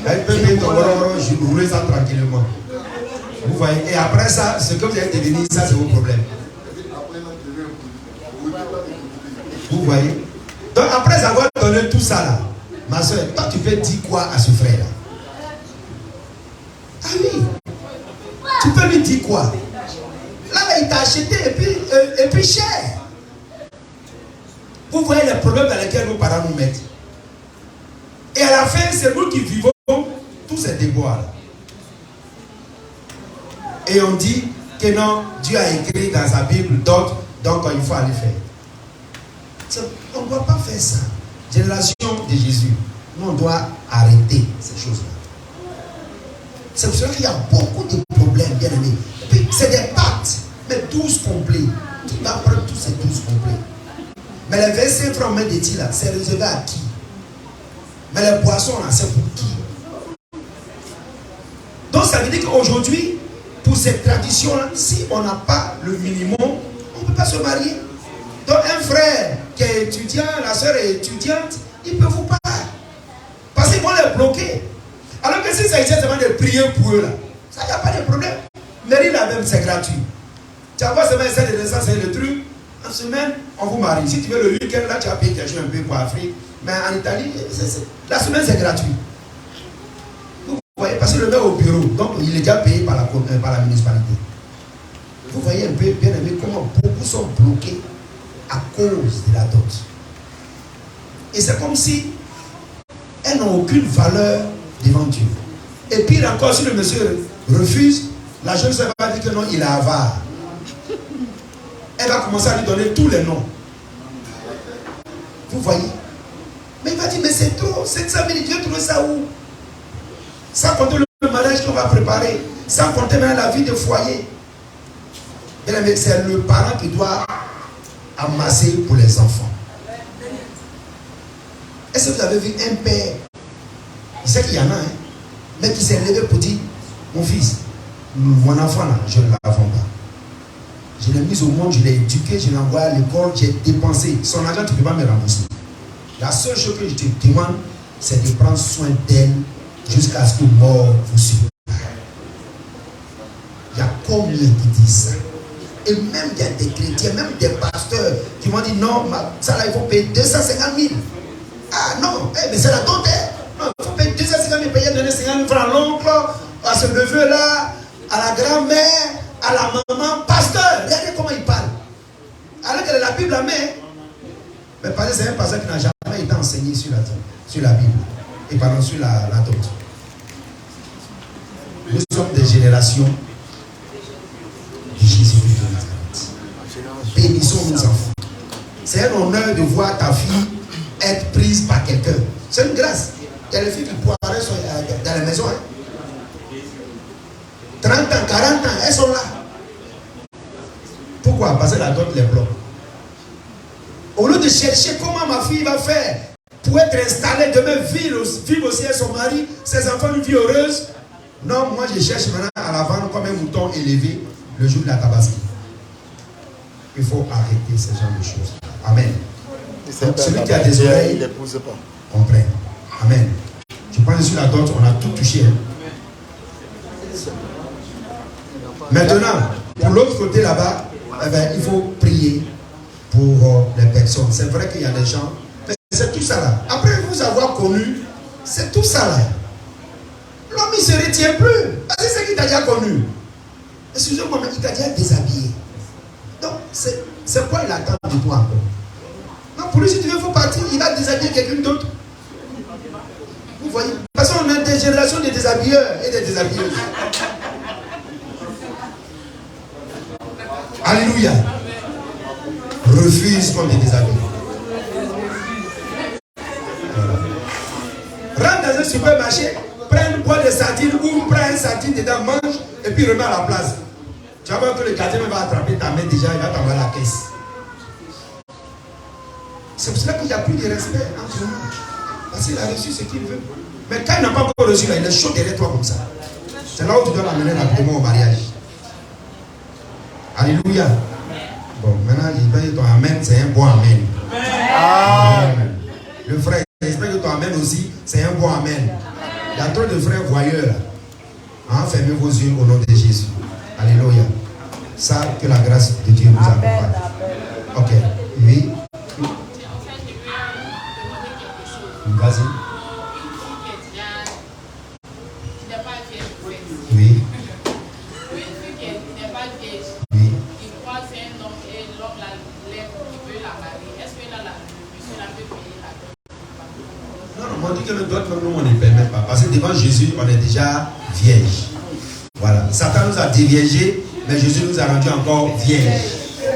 Elle peut mettre ton rouler ça tranquillement. Vous voyez? Et après ça, ce que vous allez devenir, ça c'est vos problèmes. Vous voyez? Donc après avoir donné tout ça là, ma soeur, toi tu peux dire quoi à ce frère là? Ah oui. Tu peux lui dire quoi? Là, il t'a acheté et puis cher. Vous voyez les problèmes dans lesquels nos parents nous mettent. Et à la fin, c'est nous qui vivons tous ces déboires. Et on dit que non, Dieu a écrit dans sa Bible d'autres, donc il faut aller faire. On ne doit pas faire ça. Génération de Jésus, nous on doit arrêter ces choses-là. C'est pour cela qu'il y a beaucoup de problèmes, bien aimés. Puis c'est des pactes, mais 12 complets. Qui va prendre tous ces 12 complets? Mais les 25 francs de dit là, c'est réservé à qui? Mais les boissons là, c'est pour qui? Donc ça veut dire qu'aujourd'hui, pour cette tradition-là, si on n'a pas le minimum, on ne peut pas se marier. Donc un frère qui est étudiant, la soeur est étudiante, il ne peut vous pas. Parce qu'ils vont les bloquer. Alors que si ça s'agit seulement de prier pour eux là, ça n'y a pas de problème. Mairie là même, c'est gratuit. Tu vas voir seulement essayer de descendre, c'est le truc. En semaine, on vous marie. Si tu veux le week-end, là, tu vas payer quelque chose un peu pour Afrique. Mais en Italie, la semaine, c'est gratuit. Vous voyez, parce que le met au bureau, donc il est déjà payé par la municipalité. Vous voyez un peu, bien aimé, comment beaucoup sont bloqués à cause de la dot. Et c'est comme si elles n'ont aucune valeur devant Dieu. Et pire encore, si le monsieur refuse, la jeune sœur va dire que non, il est avare. Elle va commencer à lui donner tous les noms. Vous voyez? Mais il va dire, mais c'est trop, 700 000, Dieu trouve ça où? Sans compter le mariage qu'on va préparer, sans compter même la vie de foyer. Mais c'est le parent qui doit amasser pour les enfants. Est-ce que vous avez vu un père? Il sait qu'il y en a, hein, mais qui s'est levé pour dire, mon fils, mon enfant là, je ne l'avons pas. Je l'ai mis au monde, je l'ai éduqué, je l'ai envoyé à l'école, j'ai dépensé. Son argent, tu ne peux pas me rembourser. La seule chose que je te demande, c'est de prendre soin d'elle jusqu'à ce que mort vous sépare. Il y a combien qui disent ça? Et même il y a des chrétiens, même des pasteurs qui m'ont dit non, ça là, il faut payer 250 000. Ah non, mais c'est la dot. Non, il faut payer 250 000, payer, donner 50 000 francs à l'oncle, à ce neveu-là, à la grand-mère, à la maman, pasteur, regardez comment il parle. Alors que la Bible la met. Mais parce que c'est un pasteur qui n'a jamais été enseigné sur la Bible. Et pardon, sur la dot. Nous sommes des générations de Jésus-Christ de Nazareth. Bénissons nos enfants. C'est un honneur de voir ta fille être prise par quelqu'un. C'est une grâce. Il y a les filles qui poiraient dans la maison. Hein. 30 ans, 40 ans, elles sont là. Pourquoi? Parce que la dot les bloque. Au lieu de chercher comment ma fille va faire pour être installée demain, vivre aussi avec son mari, ses enfants, une vie heureuse. Non, moi je cherche maintenant à la vendre comme un mouton élevé le jour de la tabaski. Il faut arrêter ce genre de choses. Amen. Donc, celui qui a des oreilles, comprenne. Amen. Je pense que sur la dot, on a tout touché. Hein. Maintenant, pour l'autre côté là-bas, eh ben, il faut prier pour les personnes. C'est vrai qu'il y a des gens, mais c'est tout ça là. Après vous avoir connu, c'est tout ça là. L'homme il ne se retient plus. Parce que c'est qui t'a déjà connu. Excusez-moi, mais il t'a déjà déshabillé. Donc, c'est quoi il attend de toi encore? Non, pour lui, si tu veux, il faut partir. Il va déshabiller quelqu'un d'autre. Vous voyez? Parce qu'on a des générations de déshabilleurs et des déshabilleuses. Alléluia. Refuse qu'on te déshabille. Rentre dans un supermarché, prends une boîte de sardines ou prends une sardine dedans, mange et puis remets à la place. Tu vas voir que le gardien va attraper ta main déjà, il va t'envoyer la caisse. C'est pour cela qu'il n'y a plus de respect entre nous. Parce qu'il a reçu ce qu'il veut. Mais quand il n'a pas encore reçu, là, il est chaud derrière toi comme ça. C'est là où tu dois l'amener rapidement au mariage. Alléluia. Bon, maintenant, j'espère que ton amen, c'est un bon amen. Amen. Le frère, j'espère que ton amen aussi, c'est un bon amen. Il y a trop de frères voyeurs là. Hein, fermez vos yeux au nom de Jésus. Alléluia. Ça, que la grâce de Dieu vous accompagne. Ok. Oui. Vas-y. Oui. On dit que le doigt, nous, on ne permet pas. Parce que devant Jésus, on est déjà vierge. Voilà. Satan nous a déviergés, mais Jésus nous a rendu encore vierges.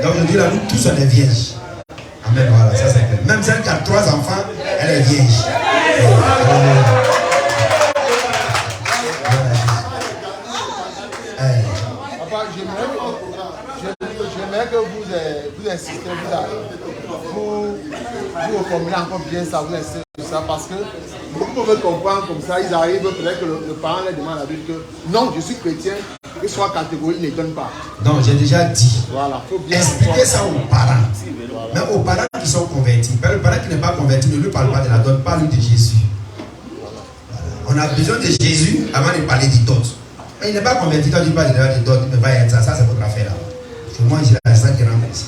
Donc aujourd'hui, là, nous tous, on est vierges. Amen. Voilà, ça c'est clair. Même celle qui a 3 enfants, elle est vierge. Papa, j'aimerais que vous insistez, vous formulez encore bien ça, vous insistez sur ça, parce que vous pouvez comprendre comme ça, ils arrivent, peut-être que le parent leur demande à lui que non, je suis chrétien, que soit catégorie, ne donne pas. Non, j'ai déjà dit. Voilà, faut bien expliquer ça aux parents. Voilà. Mais aux parents qui sont convertis. Le parent qui n'est pas converti ne lui parle pas de la dot, parle de Jésus. Voilà. On a besoin de Jésus avant de parler des dots. Mais il n'est pas converti quand il parle de dots, il va être ça, ça c'est votre affaire là. Parce que moi j'ai la salle qui rentre ici.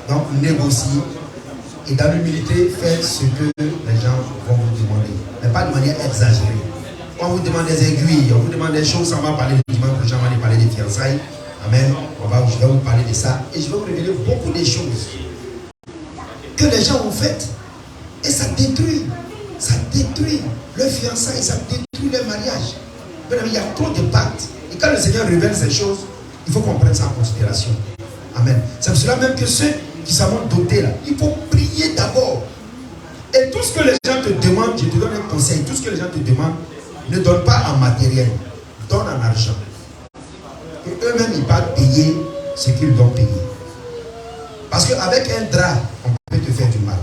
Donc négocier et dans l'humilité, faites ce que les gens vont vous demander. Mais pas de manière exagérée. On vous demande des aiguilles, on vous demande des choses, on va parler le dimanche prochain, on va parler des fiançailles. Amen. Je vais vous parler de ça et je vais vous révéler beaucoup de choses que les gens ont faites et ça détruit le fiançailles, ça détruit le mariage. Il y a trop de pactes et quand le Seigneur révèle ces choses, il faut qu'on prenne ça en considération. Amen. C'est pour cela même que ceux qui sont dotés là, il faut prier d'abord. Et tout ce que les gens te demandent, je te donne un conseil, tout ce que les gens te demandent, ne donne pas en matériel, donne en argent. Et eux-mêmes, ils vont payer ce qu'ils doivent payer. Parce qu'avec un drap, on peut te faire du mal.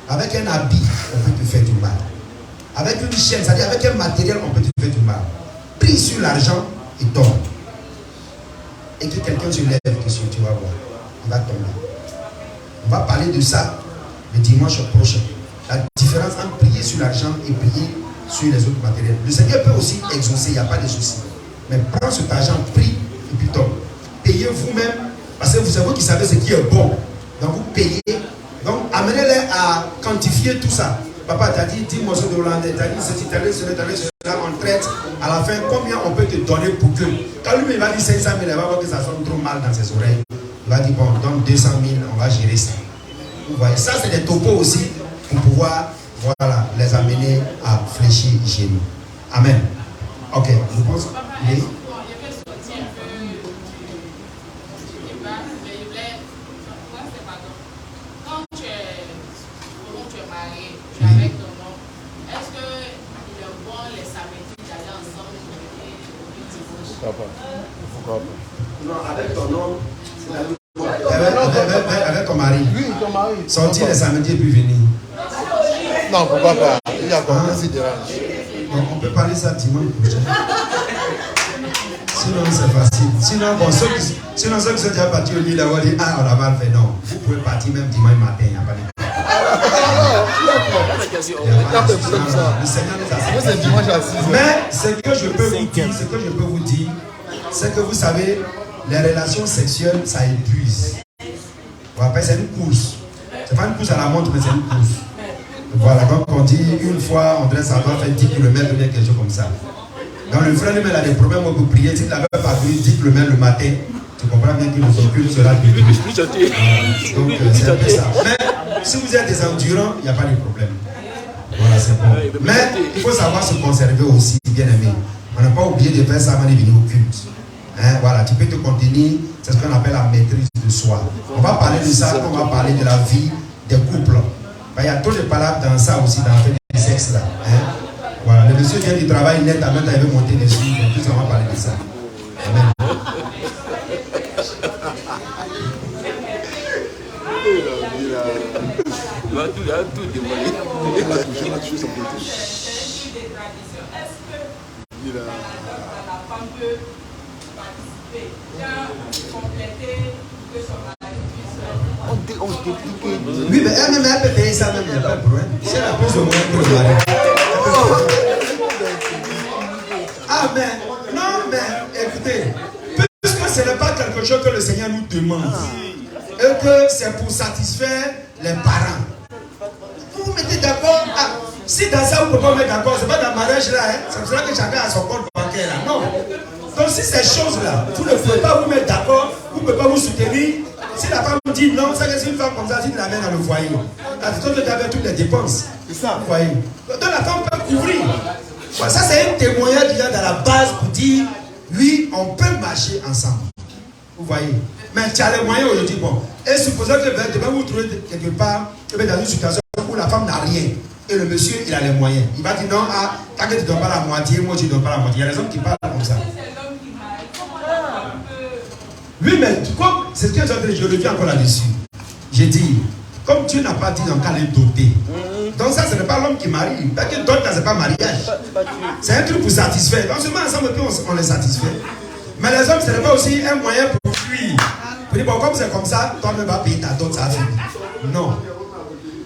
Avec un habit, on peut te faire du mal. Avec une chaîne, c'est-à-dire avec un matériel, on peut te faire du mal. Prie sur l'argent et tombe. Et que quelqu'un se lève dessus, tu vas voir. On va tomber. On va parler de ça le dimanche prochain. La différence entre prier sur l'argent et prier sur les autres matériels. Le Seigneur peut aussi exaucer, il n'y a pas de souci. Mais prends cet argent, prie et puis tombe. Payez vous-même, parce que vous savez qui savez ce qui est bon. Donc vous payez. Donc amenez-les à quantifier tout ça. Papa t'a dit 10 morceaux de hollandais, t'as dit ceci, t'as dit cela, on traite. À la fin, combien on peut te donner pour que. Quand lui il va dire 500 000, il va voir que ça sonne trop mal dans ses oreilles. Il va dire bon, donne 200 000, on va gérer ça. Vous voyez, ça c'est des topos aussi pour pouvoir voilà, les amener à fléchir chez nous. Amen. Ok, je pense. Oui. Pourquoi pas? Non, avec ton homme. Avec ton mari. Oui, ton mari. Sortir les samedis et puis venir. Non, pourquoi pas? Il y a quoi qui dérange. On peut parler ça dimanche prochain. Sinon, c'est facile. Sinon, bon, ceux qui sont déjà partis au lit d'avoir dit ah, on a mal fait. Non, vous pouvez partir même dimanche matin. Il n'y a pas de C'est dimanche à 6h. Mais ce que je peux vous dire, c'est que vous savez, les relations sexuelles, ça épuise. C'est une course. C'est pas une course à la montre, mais c'est une course. Voilà, donc on dit une fois, on doit savoir faire 10 km ou bien quelque chose comme ça. Quand le frère lui-même a des problèmes pour prier, s'il n'avait pas pris 10 km le matin, tu comprends bien que le culte sera plus. Donc c'est un peu ça. Mais si vous êtes des endurants, il n'y a pas de problème. Voilà, c'est bon. Mais il faut savoir se conserver aussi, bien aimé. On n'a pas oublié de faire ça avant de venir au culte. Hein, voilà, tu peux te contenir, c'est ce qu'on appelle la maîtrise de soi. On va parler de ça, on va parler de la vie des couples. Il y a trop de palabres dans ça aussi, dans le sexe là. Hein? Voilà, le monsieur vient du travail net, avant il veut monter dessus, donc tout ça, on va parler de ça. Amen. Oui, mais elle-même, elle peut payer ça même, il n'y a pas de problème. Si elle a plus de moyens que le mari. Ah, mais, non, mais, écoutez, puisque ce n'est pas quelque chose que le Seigneur nous demande, et que c'est pour satisfaire les parents, vous vous mettez d'accord. Ah, si dans ça, vous ne pouvez pas mettre d'accord, ce n'est pas dans le mariage là, hein, c'est pour ça que chacun a son compte bancaire là. Non. Donc, si ces choses-là, vous ne pouvez pas vous mettre d'accord, vous ne pouvez pas vous soutenir. Si la femme dit non, c'est que c'est une femme comme ça, tu l'amènes dans le foyer. Parce que tu avais toutes les dépenses. C'est ça. Vous voyez. Donc la femme peut couvrir. Voilà, ça, c'est un témoignage qui vient dans la base pour dire oui, on peut marcher ensemble. Vous voyez. Mais tu as les moyens aujourd'hui. Bon. Et supposons que demain vous vous trouvez quelque part dans une situation où la femme n'a rien. Et le monsieur, il a les moyens. Il va dire non, ah, tant que tu ne donnes pas la moitié, moi je ne donne pas la moitié. Il y a des hommes qui parlent comme ça. Oui, mais comme c'est ce que je reviens encore là-dessus. J'ai dit, comme Dieu n'a pas dit dans qu'elle est dotée. Donc ça, ce n'est pas l'homme qui marie. Parce que d'autres, ce n'est pas mariage. C'est un truc pour satisfaire. Donc on se met ensemble et puis on les satisfait. Mais les hommes, ce n'est pas aussi un moyen pour fuir. Pour dire, bon, comme c'est comme ça, toi-même vas payer ta dot, ça a fini. Non.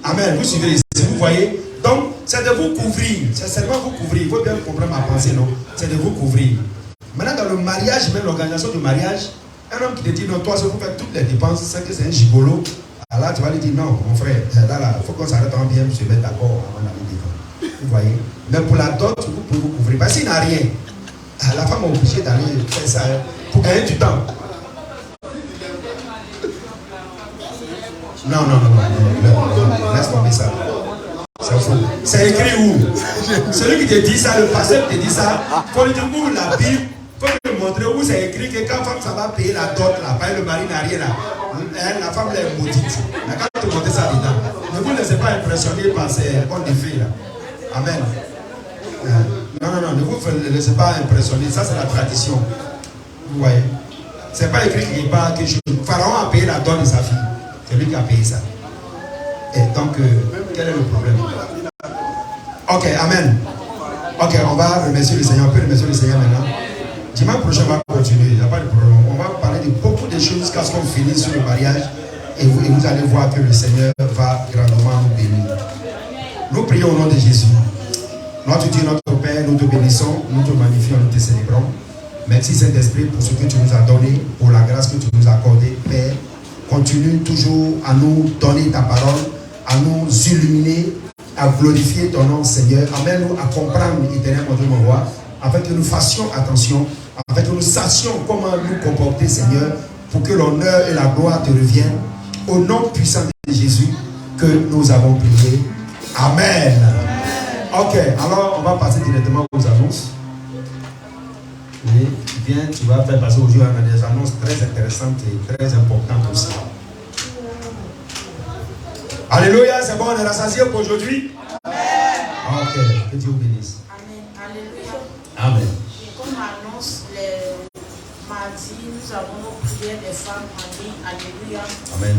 Amen. Vous suivez ici, vous voyez. Donc, c'est de vous couvrir. C'est seulement vous couvrir. Il faut bien comprendre ma pensée, non? C'est de vous couvrir. Maintenant, dans le mariage, même l'organisation du mariage, un homme qui te dit non, toi, si vous faites toutes les dépenses, c'est que c'est un gigolo. Alors là, tu vas lui dire non, mon frère, il faut qu'on s'arrête en bien, se mettre d'accord avant d'aller devant. Vous voyez. Mais pour la dot, vous pouvez vous couvrir. Parce qu'il n'a rien. La femme est obligée d'aller faire ça pour gagner du temps. Non, laisse tomber ça. C'est écrit où? Celui qui te dit ça, le pasteur qui te dit ça, il faut lui dire où la Bible. Il faut lui montrer où c'est écrit que quand femme ça va payer la dot là, le mari n'a rien là. La femme là est maudite. Quand tu montres ça dedans, ne vous laissez pas impressionner par ces bons effets là. Amen. Non, ne vous laissez pas impressionner. Ça c'est la tradition. Vous voyez. C'est pas écrit qu'il pas que Pharaon a payé la dot de sa fille. C'est lui qui a payé ça. Et donc, quel est le problème? Ok, amen. Ok, on va remercier le Seigneur. On peut remercier le Seigneur maintenant. Dimanche prochain, on va continuer. Il n'y a pas de problème. On va parler de beaucoup de choses jusqu'à ce qu'on finisse sur le mariage. Et vous allez voir que le Seigneur va grandement nous bénir. Nous prions au nom de Jésus. Notre Dieu, notre Père, nous te bénissons, nous te magnifions, nous te célébrons. Merci Saint-Esprit pour ce que tu nous as donné, pour la grâce que tu nous as accordée, Père. Continue toujours à nous donner ta parole, à nous illuminer, à glorifier ton nom, Seigneur. Amène-nous à comprendre, éternel mon Dieu, mon roi, afin que nous fassions attention, afin que nous sachions comment nous comporter, Seigneur, pour que l'honneur et la gloire te reviennent. Au nom puissant de Jésus que nous avons prié. Amen. Ok, alors on va passer directement aux annonces. Et bien, tu vas faire passer aujourd'hui à des annonces très intéressantes et très importantes aussi. Alléluia, c'est bon, on est rassasié pour aujourd'hui. Amen. Ok, que Dieu vous bénisse. Amen. Alléluia. Amen. Comme annonce, les mardis, nous avons nos prières des femmes en ligne. Alléluia. Amen.